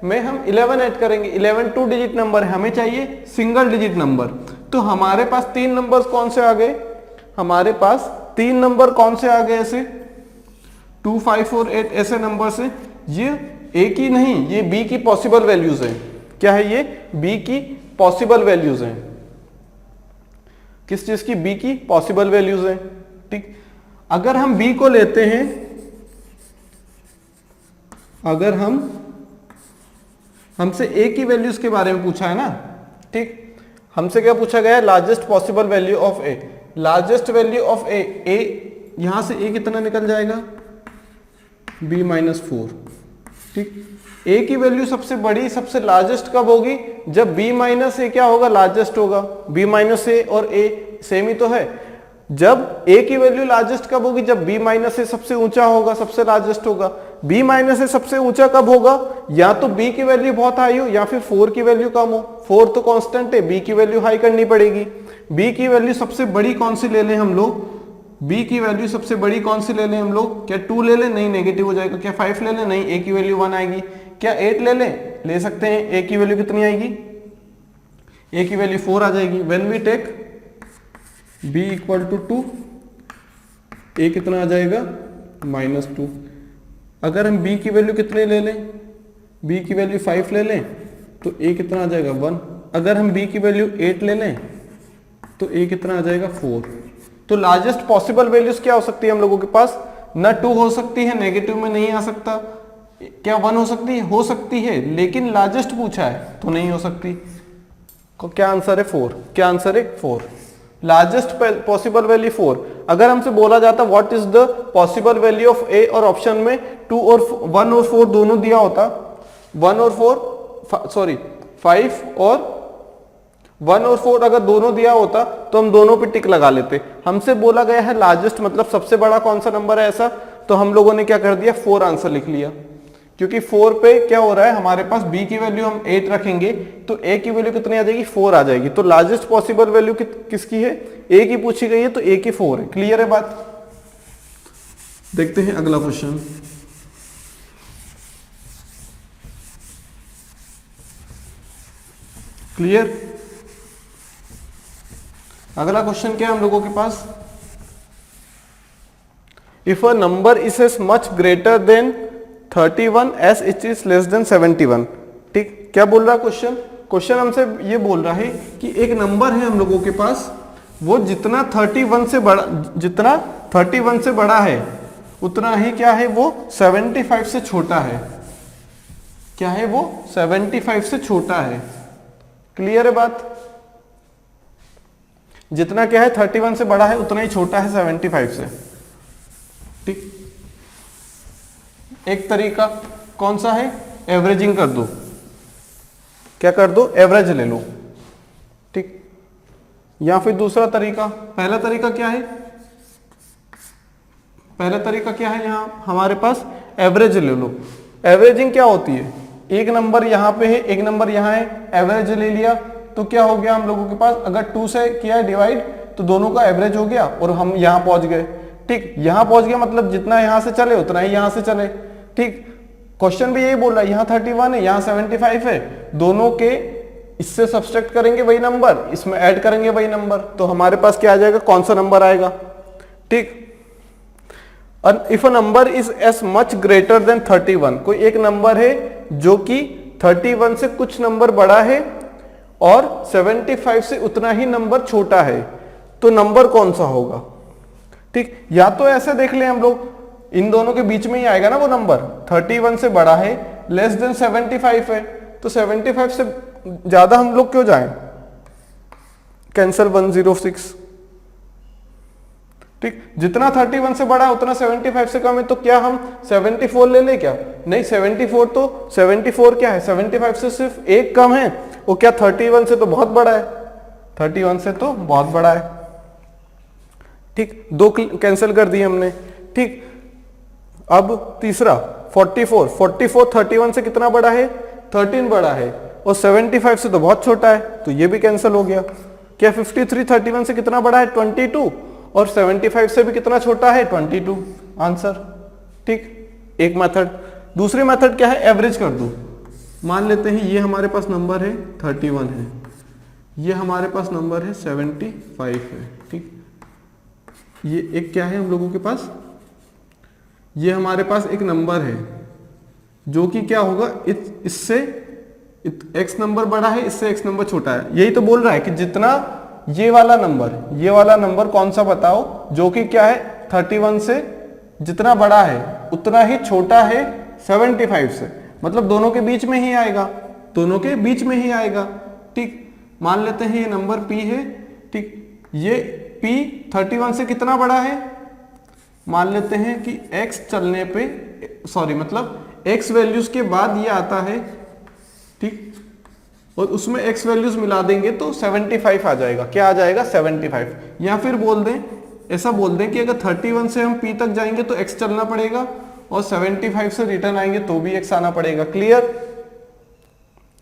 में हम 11 ऐड करेंगे। 11 2 डिजिट नंबर है, हमें चाहिए सिंगल डिजिट नंबर, तो हमारे पास 3 नंबर्स कौन से आ गए, हमारे पास 3 नंबर कौन से आ गए ऐसे, 2 5 4 8 ऐसे नंबर से। ये a की नहीं, ये b की पॉसिबल वैल्यूज हैं, क्या है ये b की पॉसिबल वैल्यूज हैं, किस चीज की, b की पॉसिबल वैल्यूज हैं, ठीक। अगर हम b को लेते हैं, अगर हमसे a की वैल्यूज के बारे में पूछा है ना, ठीक। हमसे क्या पूछा गया है, largest possible value of a, largest value of a, यहां से a कितना निकल जाएगा b माइनस 4, ठीक। a की वैल्यू सबसे बड़ी सबसे लार्जेस्ट कब होगी, जब b माइनस a क्या होगा, लार्जेस्ट होगा। b माइनस a और a सेम ही तो है। जब a की वैल्यू लार्जेस्ट कब होगी, जब b माइनस a सबसे ऊंचा होगा, सबसे लार्जेस्ट होगा। b माइनस a सबसे ऊंचा कब होगा, या तो b की वैल्यू बहुत हाई हो या फिर 4 की वैल्यू कम हो। 4 तो कांस्टेंट है, b की वैल्यू हाई करनी पड़ेगी। b की वैल्यू सबसे बड़ी कौन सी ले लें हम लोग, b की वैल्यू सबसे बड़ी कौन सी ले लें हम लोग, क्या 2 ले लें, नहीं नेगेटिव हो जाएगा। क्या 5 ले लें, नहीं, a की वैल्यू 1 आएगी। क्या 8 ले लें, ले सकते हैं, a की वैल्यू कितनी आएगी, a की वैल्यू 4 आ जाएगी। When we take b equal to 2, a कितना आ जाएगा -2। अगर हम b की वैल्यू कितने ले लें, b की वैल्यू 5 ले लें तो a कितना आ जाएगा 1। अगर हम b की वैल्यू 8 ले लें तो a कितना आ जाएगा 4। तो लार्जेस्ट पॉसिबल वैल्यूज क्या हो सकती है हम लोगों के पास, ना 2 हो सकती है, नेगेटिव में नहीं आ सकता। क्या 1 हो सकती है, हो सकती है, लेकिन लार्जेस्ट पूछा है तो नहीं हो सकती। क्या आंसर है 4, क्या आंसर है 4, लार्जेस्ट पॉसिबल वैल्यू 4। अगर हमसे बोला जाता what is the possible value of a और ऑप्शन में 1 और 4 दोनों दिया होता, 1 और 4 सॉरी 5 और 1 और 4 अगर दोनों दिया होता तो हम दोनों पे टिक लगा लेते। हमसे बोला गया है लार्जेस्ट मतलब सबसे बड़ा कौन सा नंबर है ऐसा, तो हम लोगों ने क्या कर दिया 4 आंसर लिख लिया, क्योंकि 4 पे क्या हो रहा है हमारे पास b की वैल्यू हम 8 रखेंगे तो a की वैल्यू कितनी आ जाएगी 4 आ जाएगी। तो लार्जेस्ट पॉसिबल वैल्यू किसकी है, a की पूछी गई है तो a की 4 है। क्लियर है बात। देखते हैं अगला क्वेश्चन। क्लियर। अगला क्वेश्चन क्या है हम लोगों के पास, if a number is as much greater than 31 as it is less than 71। ठीक, क्या बोल रहा है क्वेश्चन, क्वेश्चन हमसे ये बोल रहा है कि एक नंबर है हम लोगों के पास, वो जितना 31 से बड़ा है उतना ही क्या है वो 75 से छोटा है। क्या है वो 75 से छोटा है। क्लियर है बात। जितना क्या है 31 से बड़ा है उतना ही छोटा है 75 से। ठीक, एक तरीका कौन सा है, एवरेजिंग कर दो। क्या कर दो, एवरेज ले लो। ठीक, या फिर दूसरा तरीका, पहला तरीका क्या है, पहला तरीका क्या है, यहां हमारे पास एवरेज ले लो। एवरेजिंग क्या होती है, एक नंबर यहां पे है एक नंबर यहां है, एवरेज ले लिया तो क्या हो गया हम लोगों के पास, अगर 2 से किया है डिवाइड तो दोनों का एवरेज हो गया और हम यहां पहुंच गए। ठीक, यहां पहुंच गया मतलब जितना यहां से चले उतना ही यहां से चले। ठीक, क्वेश्चन भी यही बोल रहा है, यहां 31 है यहां 75 है, दोनों के इससे सब्सट्रैक्ट करेंगे वही नंबर, इसमें ऐड करेंगे वही नंबर, तो हमारे पास क्या आ जाएगा, कौन सा नंबर आएगा। ठीक, if a number is as much greater than 31, कोई एक नंबर है जो कि 31 से कुछ नंबर बड़ा है और 75 से उतना ही नंबर छोटा है, तो नंबर कौन सा होगा। ठीक, या तो ऐसे देख लें हम लोग, इन दोनों के बीच में ही आएगा ना वो नंबर, 31 से बड़ा है लेस देन 75 है, तो 75 से ज्यादा हम लोग क्यों जाएं, कैंसल 106। ठीक, जितना 31 से बड़ा है उतना 75 से कम है, तो क्या हम 74 ले ले क्या, नहीं 74 तो 74 क्या है 75 से सिर्फ एक कम है, वो क्या 31 से तो बहुत बड़ा है, 31 से तो बहुत बड़ा है। ठीक, दो कैंसिल कर दिए हमने। ठीक, अब तीसरा 44 31 से कितना बड़ा है, 13 बड़ा है और 75 से तो बहुत छोटा है, तो ये भी कैंसिल हो गया। क्या 53 31 से कितना बड़ा है, 22 और 75 से भी कितना छोटा है, 22 आंसर। ठीक, एक मेथड। दूसरी मेथड क्या है, एवरेज कर दो। मान लेते हैं ये हमारे पास नंबर है 31 है, ये हमारे पास नंबर है 75 है। ठीक, ये एक क्या है हम लोगों के पास, ये हमारे पास एक नंबर है जो कि क्या होगा, इससे x नंबर बड़ा है, इससे x नंबर छोटा है। यही तो बोल रहा है कि जितना ये वाला नंबर कौन सा बताओ, जो कि क्या है 31 से जितना बड़ा है उतना ही छोटा है 75 से, मतलब दोनों के बीच में ही आएगा, दोनों के बीच में ही आएगा। ठीक, मान लेते हैं ये नंबर p है। ठीक, ये p 31 से कितना बड़ा है, मान लेते हैं कि x चलने पे मतलब x वैल्यूज के बाद ये आता है। ठीक, और उसमें x वैल्यूज मिला देंगे तो 75 आ जाएगा। क्या आ जाएगा, 75। या फिर बोल दें, ऐसा बोल दें कि अगर 31 से हम p तक जाएंगे तो x चलना पड़ेगा और 75 से रिटर्न आएंगे तो भी x आना पड़ेगा। क्लियर,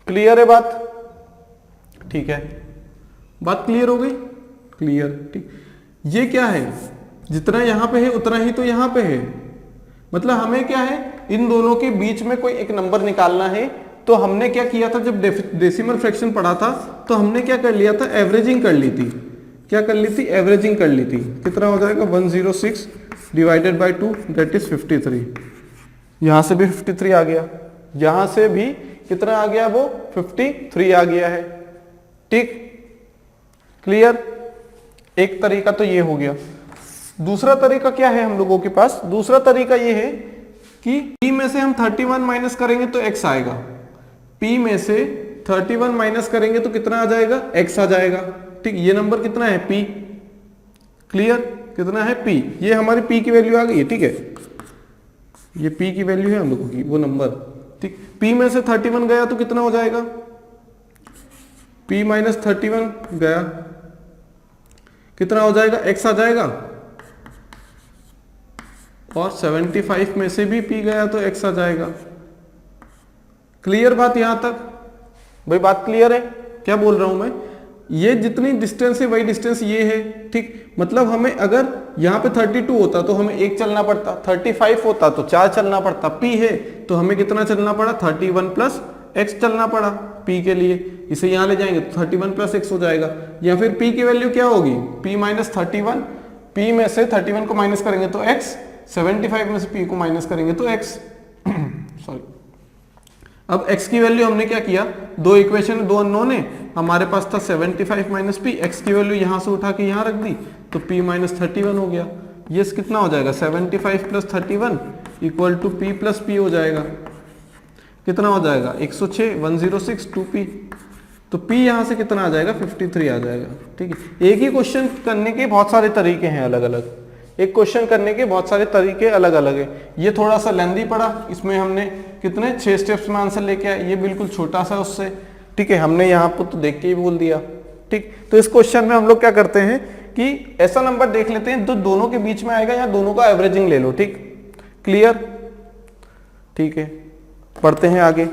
क्लियर है बात। ठीक है, बात क्लियर हो गई, क्लियर। ठीक, ये क्या है, जितना यहां पे है उतना ही तो यहां पे है, मतलब हमें क्या है, इन दोनों के बीच में कोई एक नंबर निकालना है। तो हमने क्या किया था, जब डेसिमल फ्रैक्शन पढ़ा था तो हमने क्या कर लिया था, एवरेजिंग कर ली थी। क्या कर ली थी, एवरेजिंग कर ली थी। कितना हो जाएगा, 106 डिवाइडेड बाई 2 दैट इज 53। यहां से भी 53 आ गया, यहां से भी कितना आ गया, वो 53 आ गया है। ठीक, क्लियर। एक तरीका तो ये हो गया। दूसरा तरीका क्या है हम लोगों के पास, दूसरा तरीका ये है कि p में से हम 31 माइनस करेंगे तो x आएगा, p में से 31 माइनस करेंगे तो कितना आ जाएगा, x आ जाएगा। ठीक, ये नंबर कितना है, p। क्लियर, कितना है p, ये हमारी p की वैल्यू आ गई है। ठीक है, ये p की वैल्यू है हम लोगों की, वो नंबर। ठीक, p में से 31 गया तो कितना हो जाएगा, p माइनस 31 गया, कितना हो जाएगा, x आ जाएगा, और 75 में से भी p गया तो x आ जाएगा। क्लियर बात यहां तक? भाई बात क्लियर है? क्या बोल रहा हूं मैं, ये जितनी डिस्टेंस है वही डिस्टेंस ये है, ठीक। मतलब हमें अगर यहाँ पे 32 होता तो हमें 1 चलना पड़ता, 35 होता तो 4 चलना पड़ता, p है तो हमें कितना चलना पड़ा, 31 प्लस x चलना पड़ा p के लिए। इसे यहाँ ले जाएंगे तो 31 प्लस x हो जाएगा, या फिर p की वैल्यू क्या होगी, p माइनस 31, p में से 31 को माइनस करेंगे तो x, 75 में से p को माइनस करेंगे तो x सॉरी। अब x की वैल्यू हमने क्या किया, दो इक्वेशन, दो अननोन है, हमारे पास था 75 माइनस पी, एक्स की वैल्यू यहां से उठा के यहां रख दी तो p माइनस 31 हो गया। ये कितना हो जाएगा, 75 plus 31 equal to p plus p हो जाएगा। कितना हो जाएगा, 106, 106 2p, तो p यहां से कितना आ जाएगा, 53 आ जाएगा। ठीक है, एक ही क्वेश्चन करने के बहुत सारे तरीके हैं अलग अलग, एक क्वेश्चन करने के बहुत सारे तरीके अलग अलग है। ये थोड़ा सा लेंदी पड़ा, इसमें हमने कितने 6 स्टेप्स में आंसर लेके आए, ये बिल्कुल छोटा सा उससे, ठीक है, हमने यहाँ पर तो देख के ही बोल दिया। ठीक, तो इस क्वेश्चन में हम लोग क्या करते हैं कि ऐसा नंबर देख लेते हैं जो दोनों के बीच में आएगा, या दोनों का एवरेजिंग ले लो। ठीक, क्लियर? ठीक है, पढ़ते हैं आगे।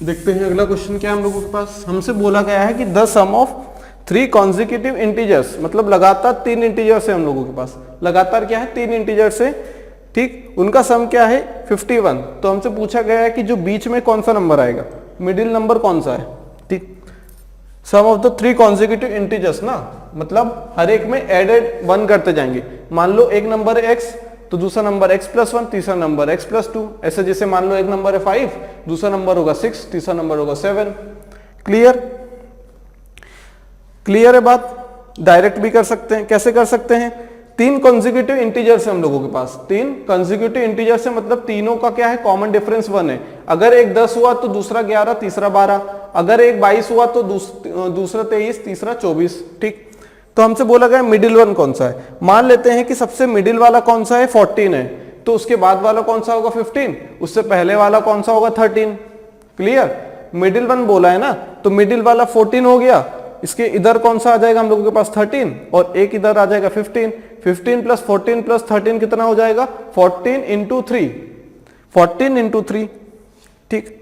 देखते हैं अगला क्वेश्चन क्या है हम लोगों के पास। हमसे बोला गया है कि the sum of 3 consecutive integers, मतलब लगातार 3 इंटीजर्स है हम लोगों के पास, लगातार क्या है 3 इंटीजर्स है। ठीक, उनका सम क्या है 51। तो हमसे पूछा गया है कि जो बीच में कौन सा नंबर आएगा, मिडिल नंबर कौन सा है। ठीक, सम ऑफ द 3 कॉन्जिक्यूटिव इंटीजर्स ना, मतलब हर एक में एडेड 1 करते जाएंगे। मान लो एक नंबर है x, तो दूसरा नंबर x प्लस 1, तीसरा नंबर x प्लस 2, ऐसे जैसे मान लो एक नंबर है 5, दूसरा नंबर होगा 6, तीसरा नंबर होगा 7। क्लियर? क्लियर है बात? डायरेक्ट भी कर सकते हैं। कैसे कर सकते हैं, 3 कॉन्जिक्यूटिव इंटीजर्स है हम लोगों के पास, 3 कॉन्जिक्यूटिव इंटीजर्स है, मतलब तीनों का क्या है, कॉमन डिफरेंस 1 है। अगर एक 10 हुआ तो दूसरा 11, तीसरा 12, अगर एक 22 हुआ तो दूसरा 23, तीसरा 24। ठीक, तो हमसे बोला गया मिडिल वन कौन सा है। मान लेते हैं कि सबसे मिडिल वाला कौन सा है, 14 है, तो उसके बाद वाला कौन सा होगा 15, उससे पहले वाला कौन सा होगा 13। क्लियर? मिडिल वन बोला है ना, तो मिडिल वाला 14 हो गया, इसके इधर कौन सा आ जाएगा हम लोगों के पास 13, और एक इधर आ जाएगा 15। 15 प्लस 14 प्लस 13 कितना हो जाएगा, 14 इंटू 3, 14 इंटू 3। ठीक,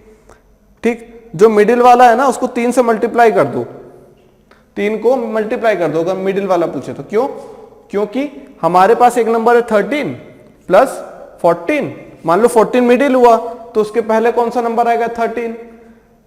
ठीक, जो मिडिल वाला है ना उसको 3 से मल्टीप्लाई कर दो, 3 को मल्टीप्लाई कर दो अगर मिडिल वाला पूछे तो। क्यों? क्योंकि हमारे पास एक नंबर है 13 प्लस 14, मान लो 14 मिडिल हुआ तो उसके पहले कौन सा नंबर आएगा 13,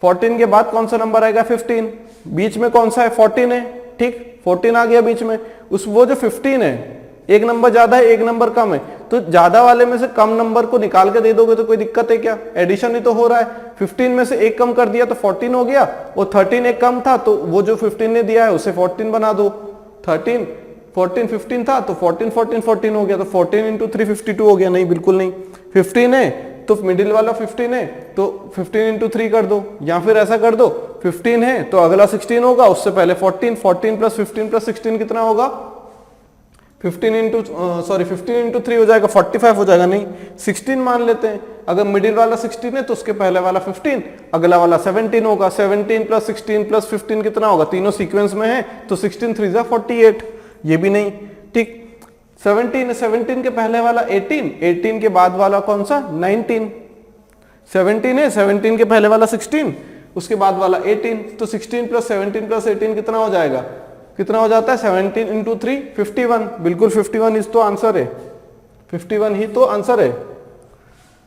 14 के बाद कौन सा नंबर आएगा 15, बीच में कौन सा है 14 है। ठीक, 14 आ गया बीच में, उस वो जो 15 है, एक नंबर ज्यादा है एक नंबर कम है, तो ज्यादा वाले में से कम नंबर को निकाल के दे दोगे तो कोई दिक्कत है क्या, एडिशन ही तो हो रहा है। 15 में से एक कम कर दिया तो 14 हो गया, और 13 एक कम था तो वो जो 15 ने दिया है उसे 14 बना दो। 13 14 15 था तो 14 14 14 हो गया, तो 14 इंटू 3 52 हो गया। नहीं, बिल्कुल नहीं, 15 है तो मिडिल वाला 15 है तो 15 इंटू 3 कर दो, या फिर ऐसा कर दो 15 है तो अगला 16 होगा, उससे पहले 14, 14 प्लस 15 प्लस 16 कितना होगा 15 इंटू 3 हो जाएगा 45 हो जाएगा। नहीं, 16 मान लेते हैं, अगर मिडिल वाला 16 है तो उसके पहले वाला 15, अगला वाला 17 होगा, 17 प्लस 16 प्लस 15 कितना होगा, तीनों सीक्वेंस में है तो 16 3 48, ये भी नहीं। ठीक, 17 के पहले वाला 18, 18 के बाद वाला कौन सा 19, 17 है, 17 के पहले वाला 16, उसके बाद वाला 18, तो 16 प्लस 17 प्लस 18 कितना हो जाएगा, कितना हो जाता है 17 इंटू 3 51। बिल्कुल 51 इस तो आंसर है, 51 ही तो आंसर है।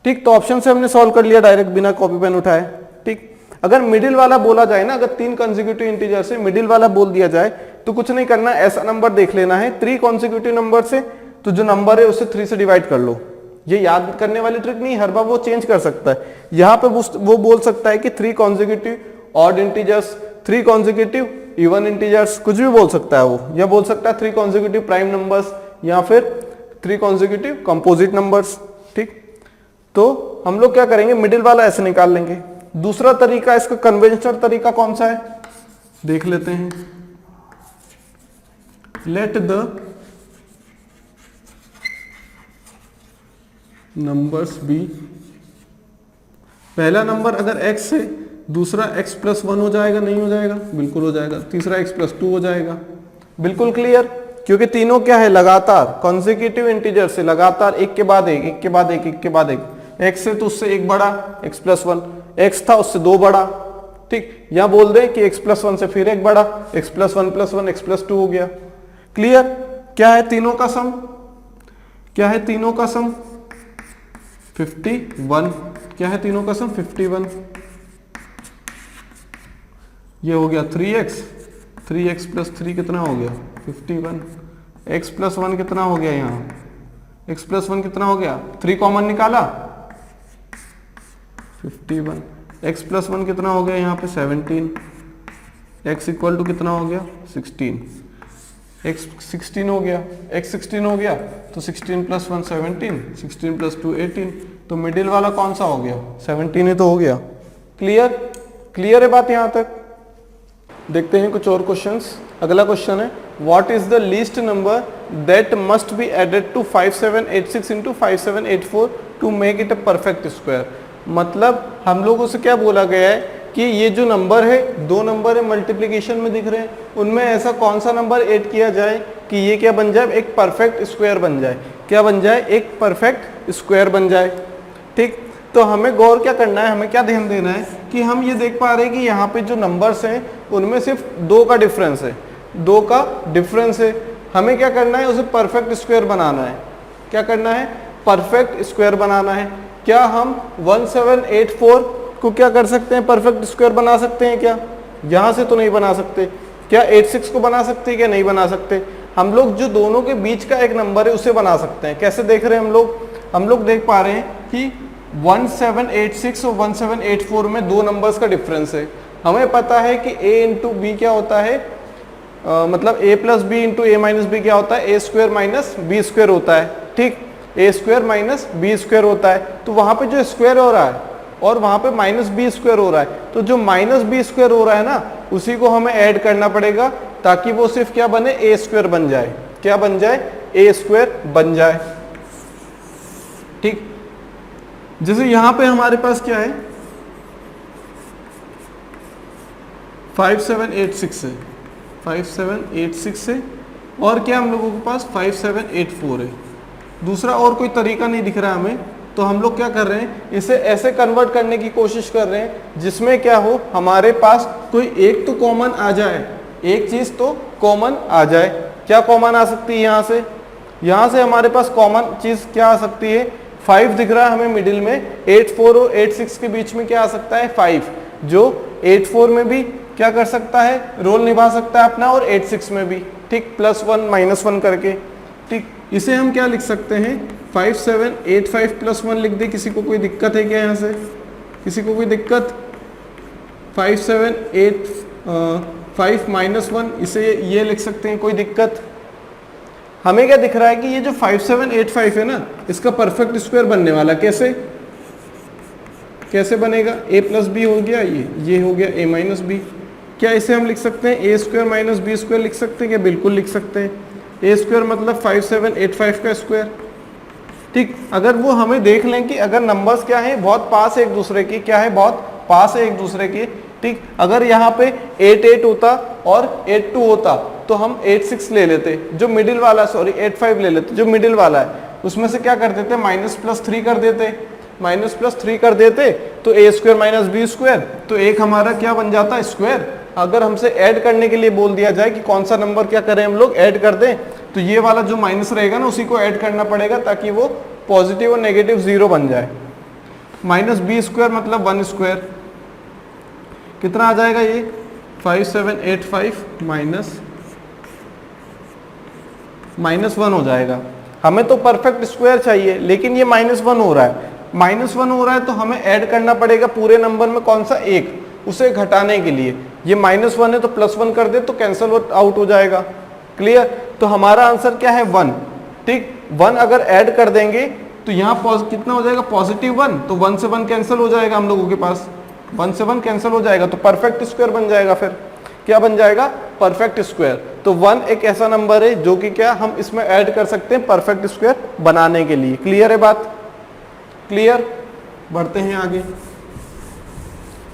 ठीक, तो ऑप्शन से हमने सॉल्व कर लिया डायरेक्ट बिना कॉपी पेन उठाए। ठीक, अगर मिडिल वाला बोला जाए ना, अगर 3 कंसेक्यूटिव इंटीजर से मिडिल वाला बोल दिया जाए तो कुछ नहीं करना, ऐसा नंबर देख लेना है 3 कंसेक्यूटिव नंबर से, तो जो नंबर है उसे 3 से डिवाइड कर लो। ये याद करने वाली ट्रिक नहीं, हर बार वो चेंज कर सकता है। यहाँ पे वो बोल सकता है कि 3 consecutive odd integers, 3 consecutive even integers, कुछ भी बोल सकता है वो, या बोल सकता है 3 कंसेक्यूटिव प्राइम नंबर्स, या फिर 3 कंसेक्यूटिव कंपोजिट नंबर्स। ठीक, तो हम लोग क्या करेंगे, मिडिल वाला ऐसे निकाल लेंगे। दूसरा तरीका, इसका कन्वेंशनल तरीका कौन सा है देख लेते हैं। लेट द नंबर्स बी, पहला नंबर अगर x है, दूसरा x प्लस 1 हो जाएगा, नहीं हो जाएगा, बिल्कुल हो जाएगा, तीसरा x प्लस 2 हो जाएगा। बिल्कुल क्लियर, क्योंकि तीनों क्या है, लगातार कॉन्सेक्यूटिव इंटीजर से, लगातार एक के बाद एक, एक के बाद एक, एक के बाद एक। x है तो उससे एक बड़ा, x प्लस 1, x था उससे दो बड़ा, ठीक। यहां बोल दें कि x प्लस 1 से फिर एक बड़ा, x plus 1 plus 1 x plus 2 हो गया। क्लियर, क्या है तीनों का सम, क्या है तीनों का सम 51, क्या है तीनों का सम 51। ये हो गया 3x, 3x प्लस 3 कितना हो गया 51, x प्लस 1 कितना हो गया, यहाँ x प्लस 1 कितना हो गया, 3 कॉमन निकाला 51, x प्लस 1 कितना हो गया यहाँ पे 17, x इक्वल टू कितना हो गया 16, x 16 हो गया, x 16 हो गया तो 16 प्लस 1 17, 16 प्लस 2 18, तो मिडिल वाला कौन सा हो गया 17 ही तो हो गया। क्लियर, क्लियर है बात यहाँ तक। देखते हैं कुछ और क्वेश्चंस। अगला क्वेश्चन है, what is the least number that must be added to 5786 into 5784 to make it a perfect square. मतलब हम लोगों से क्या बोला गया है कि ये जो नंबर है, दो नंबर है मल्टीप्लिकेशन में दिख रहे हैं, उनमें ऐसा कौन सा नंबर ऐड किया जाए कि ये क्या बन जाए, एक परफेक्ट स्क्वायर बन जाए। क्या बन जाए, एक परफेक्ट स्क्वायर बन जाए, ठीक। तो हमें गौर क्या करना है, हमें क्या ध्यान देना है कि हम ये देख पा रहे हैं कि यहाँ पे जो नंबर्स हैं उनमें सिर्फ दो का डिफरेंस है, दो का डिफरेंस है। हमें क्या करना है, उसे परफेक्ट स्क्वायर बनाना है। क्या करना है, परफेक्ट स्क्वायर बनाना है। क्या हम 1784 को क्या कर सकते हैं, परफेक्ट स्क्वायर बना सकते हैं क्या? यहाँ से तो नहीं बना सकते। क्या 86 को बना सकते हैं क्या? नहीं बना सकते। हम लोग जो दोनों के बीच का एक नंबर है उसे बना सकते हैं। कैसे देख रहे हैं हम लोग देख पा रहे हैं कि 1786 और 1784 में दो नंबर्स का डिफरेंस है। हमें पता है कि a इंटू बी क्या होता है, मतलब a plus b into a minus b क्या होता है, a square minus b square होता है, ठीक। a square minus b square होता है। तो वहां पे जो स्क्वायर हो रहा है और वहां पे माइनस बी स्क्वायर हो रहा है, तो जो माइनस बी स्क्वायर हो रहा है ना, उसी को हमें ऐड करना पड़ेगा ताकि वो सिर्फ क्या बने, ए स्क्वायर बन जाए। क्या बन जाए, ए स्क्वायर बन जाए, ठीक। जैसे यहां पे हमारे पास क्या है, 5786 है, 5786 है, और क्या हम लोगों के पास 5784 है। दूसरा और कोई तरीका नहीं दिख रहा हमें, तो हम लोग क्या कर रहे हैं, इसे ऐसे कन्वर्ट करने की कोशिश कर रहे हैं जिसमें क्या हो, हमारे पास कोई एक तो कॉमन आ जाए, एक चीज तो कॉमन आ जाए। क्या कॉमन आ सकती है यहाँ से हमारे पास कॉमन चीज क्या आ सकती है, 5 दिख रहा है हमें मिडिल में, 84 और 86 के बीच में क्या आ सकता है, 5, जो 84 में भी क्या कर सकता है, रोल निभा सकता है अपना, और 86 में भी, ठीक, +1 -1 करके, ठीक। इसे हम क्या लिख सकते हैं, 5785 +1 लिख दे। किसी को कोई दिक्कत है क्या यहाँ से, किसी को कोई दिक्कत? 5785 -1 इसे ये लिख सकते हैं, कोई दिक्कत? हमें क्या दिख रहा है कि ये जो 5785 है ना, इसका परफेक्ट स्क्वायर बनने वाला, कैसे कैसे बनेगा, a प्लस बी हो गया, ये हो गया a माइनस बी। क्या इसे हम लिख सकते हैं a square minus b square लिख सकते हैं क्या? बिल्कुल लिख सकते हैं। a स्क्वायर मतलब 5785 का स्क्वायर, ठीक। अगर वो हमें देख लें कि अगर नंबर्स क्या हैं, बहुत पास है एक दूसरे के, क्या है, बहुत पास है एक दूसरे के, ठीक। अगर यहाँ पे 88 होता और 82 होता तो हम 86 ले लेते, जो मिडिल वाला, सॉरी 85 ले लेते जो मिडिल वाला है, उसमें से क्या कर देते, -+3 कर देते, -+3 कर देते, तो a square minus b square, तो एक हमारा क्या बन जाता, स्क्वायर। अगर हमसे ऐड करने के लिए बोल दिया जाए कि कौन सा नंबर क्या करें हम लोग, ऐड कर दें, तो ये वाला जो माइनस रहेगा ना, उसी को ऐड करना पड़ेगा ताकि वो पॉजिटिव और नेगेटिव 0 बन जाए। -b स्क्वायर मतलब 1 स्क्वायर, कितना आ जाएगा ये, 5785 -1 हो जाएगा। हमें तो परफेक्ट स्क्वायर चाहिए, लेकिन ये -1 हो रहा है, -1 हो रहा है, तो हमें ऐड करना पड़ेगा पूरे नंबर में कौन सा, एक, उसे घटाने के लिए। ये -1 है तो +1 कर दे तो कैंसिल आउट हो जाएगा। क्लियर? तो हमारा आंसर क्या है, 1, ठीक। 1 अगर ऐड कर देंगे तो यहाँ कितना हो जाएगा पॉजिटिव 1, तो 1 से 1 कैंसिल हो जाएगा हम लोगों के पास, 1 से 1 कैंसिल हो जाएगा, तो परफेक्ट स्क्वायर बन जाएगा। फिर क्या बन जाएगा? Perfect square. तो 1 एक ऐसा नंबर है जो कि क्या हम इसमें ऐड कर सकते हैं परफेक्ट स्क्वायर बनाने के लिए। क्लियर है बात? क्लियर? बढ़ते हैं आगे।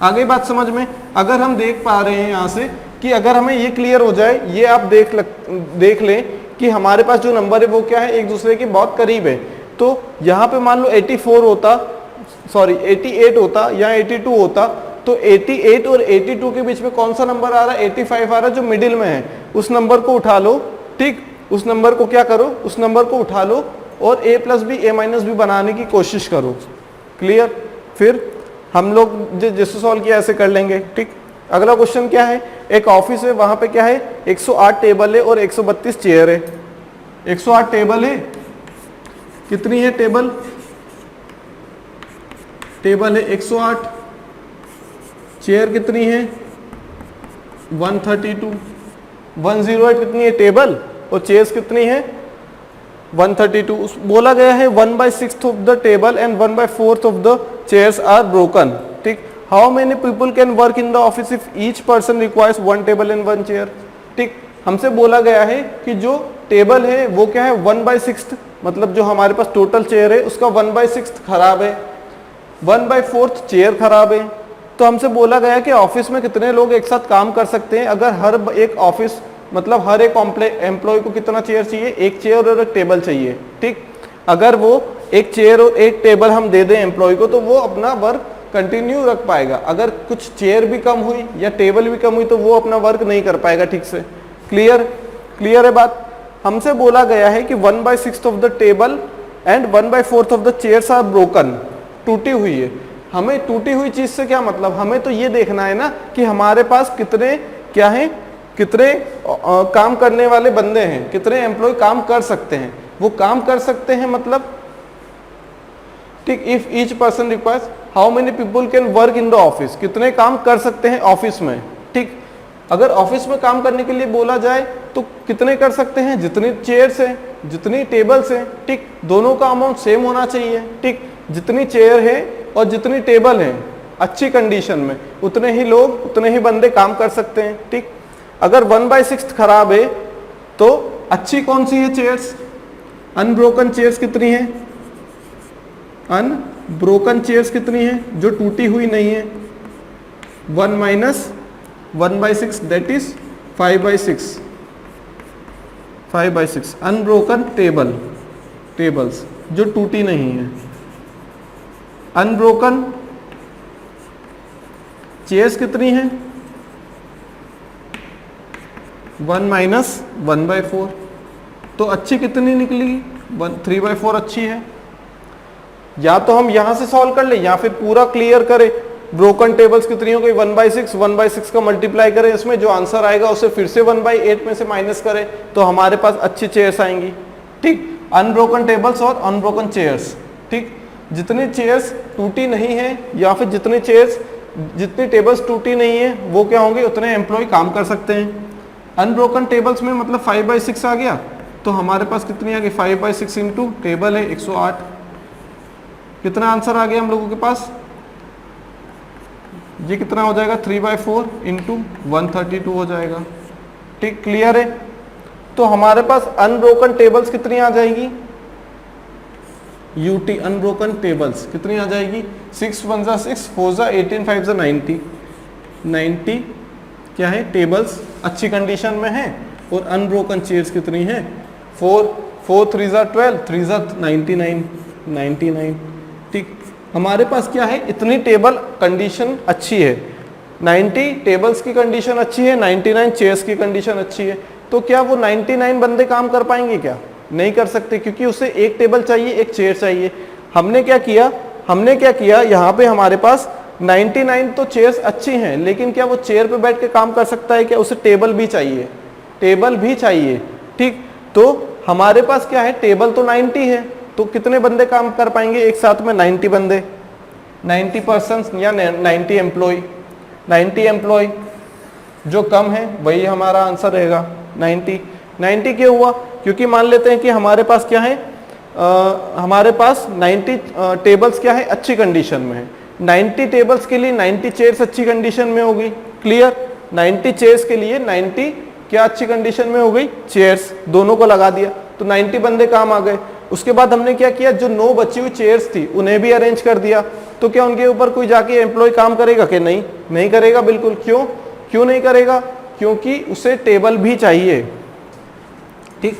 आगे बात समझ में, अगर हम देख पा रहे हैं यहाँ से कि अगर हमें ये क्लियर हो जाए, ये आप देख लें कि हमारे पास जो नंबर है वो क्या है, एक दूसरे के बहुत करीब है। तो यहाँ पे मान लो 88 होता या 82 होता, तो 88 और 82 के बीच में कौन सा नंबर आ रहा है? 85 आ रहा है, जो मिडिल में है। उस नंबर को उठा लो, ठीक, उस नंबर को क्या करो, उस नंबर को उठा लो और a plus b a minus b बनाने की कोशिश करो। क्लियर? फिर हम लोग जैसे सॉल्व किया ऐसे कर लेंगे। ठीक, अगला क्वेश्चन क्या है? एक ऑफिस है, वहां पे क्या है, 108 टेबल है और 132 चेयर है। 108 टेबल है, कितनी है टेबल? टेबल है 108, चेयर कितनी है? 132। 108 कितनी है टेबल और चेयर्स कितनी है? 132। बोला गया है 1/6 of the table and 1/4 of the chairs are broken. ठीक, how many people can work in the office if each person requires 1 table and 1 chair. ठीक, हमसे बोला गया है कि जो टेबल है वो क्या है, 1/6, मतलब जो हमारे पास टोटल चेयर है उसका 1/6 खराब है, 1/4 चेयर खराब है। तो हमसे बोला गया कि ऑफिस में कितने लोग एक साथ काम कर सकते हैं। अगर हर एक ऑफिस मतलब हर एक एम्प्लॉय को कितना चेयर चाहिए? एक चेयर और एक टेबल चाहिए। ठीक, अगर वो एक चेयर और एक टेबल हम दे दें एम्प्लॉय को तो वो अपना वर्क कंटिन्यू रख पाएगा। अगर कुछ चेयर भी कम हुई या टेबल भी कम हुई तो वो अपना वर्क नहीं कर पाएगा ठीक से। क्लियर? क्लियर है बात? हमसे बोला गया है कि 1/6 of the table and 1/4 of the chairs are broken, टूटी हुई है। हमें टूटी हुई चीज से क्या मतलब? हमें तो ये देखना है ना कि हमारे पास कितने क्या है, कितने काम करने वाले बंदे हैं, कितने एम्प्लॉय काम कर सकते हैं। वो काम कर सकते हैं मतलब, ठीक, if each person requires how many people can work in the office, कितने काम कर सकते हैं ऑफिस में। ठीक, अगर ऑफिस में काम करने के लिए बोला जाए तो कितने कर सकते हैं? जितनी चेयर्स हैं, जितनी टेबल्स हैं। ठीक, दोनों का अमाउंट सेम होना चाहिए। ठीक, जितनी चेयर है और जितनी टेबल है अच्छी कंडीशन में, उतने ही लोग, उतने ही बंदे काम कर सकते हैं। ठीक, अगर 1/6 खराब है तो अच्छी कौन सी है? चेयर्स, अनब्रोकन चेयर्स कितनी है? अनब्रोकन चेयर्स कितनी है? जो टूटी हुई नहीं है। 1 minus 1/6 that is 5/6। 5/6 unbroken tables जो टूटी नहीं है। अनब्रोकन चेयर्स कितनी है? 1 माइनस 1/4। तो अच्छी कितनी निकली? 3/4 अच्छी है। या तो हम यहां से सॉल्व कर ले या फिर पूरा क्लियर करें। ब्रोकन टेबल्स कितनी हो गई? 1/6 का मल्टीप्लाई करें इसमें, जो आंसर आएगा उसे फिर से 1/8 में से माइनस करें तो हमारे पास अच्छी चेयर्स आएंगी। ठीक, अनब्रोकन टेबल्स और अनब्रोकन चेयर्स। ठीक, जितनी चेयर्स टूटी नहीं है या फिर जितनी टेबल्स टूटी नहीं है वो क्या होंगे? उतने एम्प्लॉय काम कर सकते हैं। अनब्रोकन टेबल्स में मतलब 5/6 आ गया, तो हमारे पास कितनी आ गई? 5/6 इंटू टेबल है 108। कितना आंसर आ गया हम लोगों के पास? ये कितना हो जाएगा? 3/4 इंटू 132 हो जाएगा। ठीक, क्लियर है? तो हमारे पास अनब्रोकन टेबल्स कितनी आ जाएगी? यूटी अनब्रोकन टेबल्स कितनी आ जाएगी? 6 1 जा 6, 4 जा 18, 5 जा 90। 90 क्या है? टेबल्स अच्छी कंडीशन में है। और अनब्रोकन चेयर्स कितनी है? 4 3 जा 12, 3 जा 99। ठीक, हमारे पास क्या है? इतनी टेबल कंडीशन अच्छी है। 90 टेबल्स की कंडीशन अच्छी है, 99 चेयर्स की कंडीशन अच्छी है। तो क्या वो 99 बंदे काम कर पाएंगे? क्या नहीं कर सकते, क्योंकि उसे एक टेबल चाहिए, एक चेयर चाहिए। हमने क्या किया यहाँ पे हमारे पास 99 तो चेयर्स अच्छी हैं, लेकिन क्या वो चेयर पे बैठ के काम कर सकता है? क्या उसे टेबल भी चाहिए। ठीक, तो हमारे पास क्या है? टेबल तो 90 है, तो कितने बंदे काम कर पाएंगे एक साथ में? 90 बंदे, 90 पर्सन या 90 एम्प्लॉय। 90 एम्प्लॉय जो कम है वही हमारा आंसर रहेगा। 90 क्यों हुआ? क्योंकि मान लेते हैं कि हमारे पास क्या है, हमारे पास 90 टेबल्स क्या है, अच्छी कंडीशन में है। 90 टेबल्स के लिए 90 चेयर्स अच्छी कंडीशन में होगी, क्लियर। 90 चेयर्स के लिए 90 क्या अच्छी कंडीशन में हो गई, चेयर्स, दोनों को लगा दिया तो 90 बंदे काम आ गए। उसके बाद हमने क्या किया, जो 9 बची हुई चेयर्स थी उन्हें भी अरेंज कर दिया। तो क्या उनके ऊपर कोई जाके एम्प्लॉय काम करेगा कि नहीं, नहीं करेगा, बिल्कुल। क्यों नहीं करेगा, क्योंकि उसे टेबल भी चाहिए, ठीक।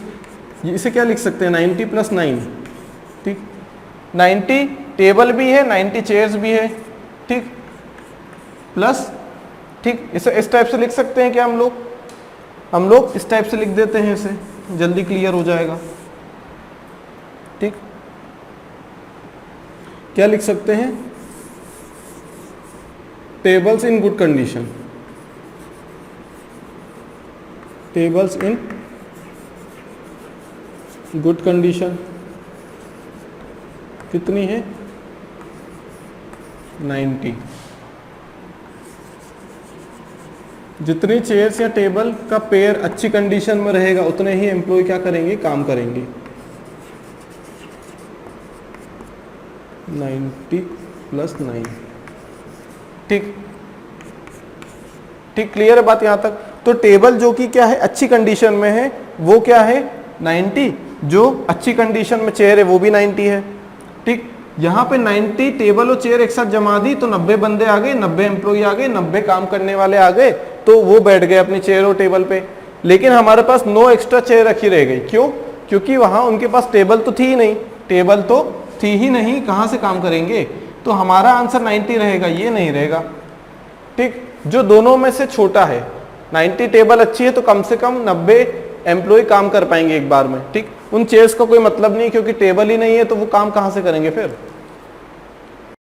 इसे क्या लिख सकते हैं, 90 + 9, ठीक। 90 टेबल भी है, 90 चेयर्स भी है, ठीक, प्लस, ठीक। इसे इस टाइप से लिख सकते हैं क्या हम लोग इस टाइप से लिख देते हैं, इसे जल्दी क्लियर हो जाएगा, ठीक। क्या लिख सकते हैं, tables in good condition, tables in good condition कितनी है, 90। जितनी चेयर्स या टेबल का पेयर अच्छी कंडीशन में रहेगा उतने ही एम्प्लॉय क्या करेंगे, काम करेंगे। 90 + 9, ठीक, ठीक, क्लियर है बात यहां तक। तो टेबल जो कि क्या है, अच्छी कंडीशन में है, वो क्या है, 90। जो अच्छी कंडीशन में चेयर है वो भी 90 है, ठीक। यहाँ पे 90 टेबल और चेयर एक साथ जमा दी तो 90 बंदे आ गए, 90 एम्प्लॉय आ गए, 90 काम करने वाले आ गए, तो वो बैठ गए अपनी चेयर और टेबल पे। लेकिन हमारे पास 9 एक्स्ट्रा चेयर रखी रह गई, क्यों, क्योंकि वहां उनके पास टेबल तो थी ही नहीं, टेबल तो थी ही नहीं, कहां से काम करेंगे। तो हमारा आंसर 90 रहेगा, ये नहीं रहेगा, ठीक। जो दोनों में से छोटा है, 90 टेबल अच्छी है तो कम से कम 90 एम्प्लॉय काम कर पाएंगे एक बार में, ठीक। उन चेयर्स का कोई मतलब नहीं, क्योंकि टेबल ही नहीं है तो वो काम कहां से करेंगे फिर।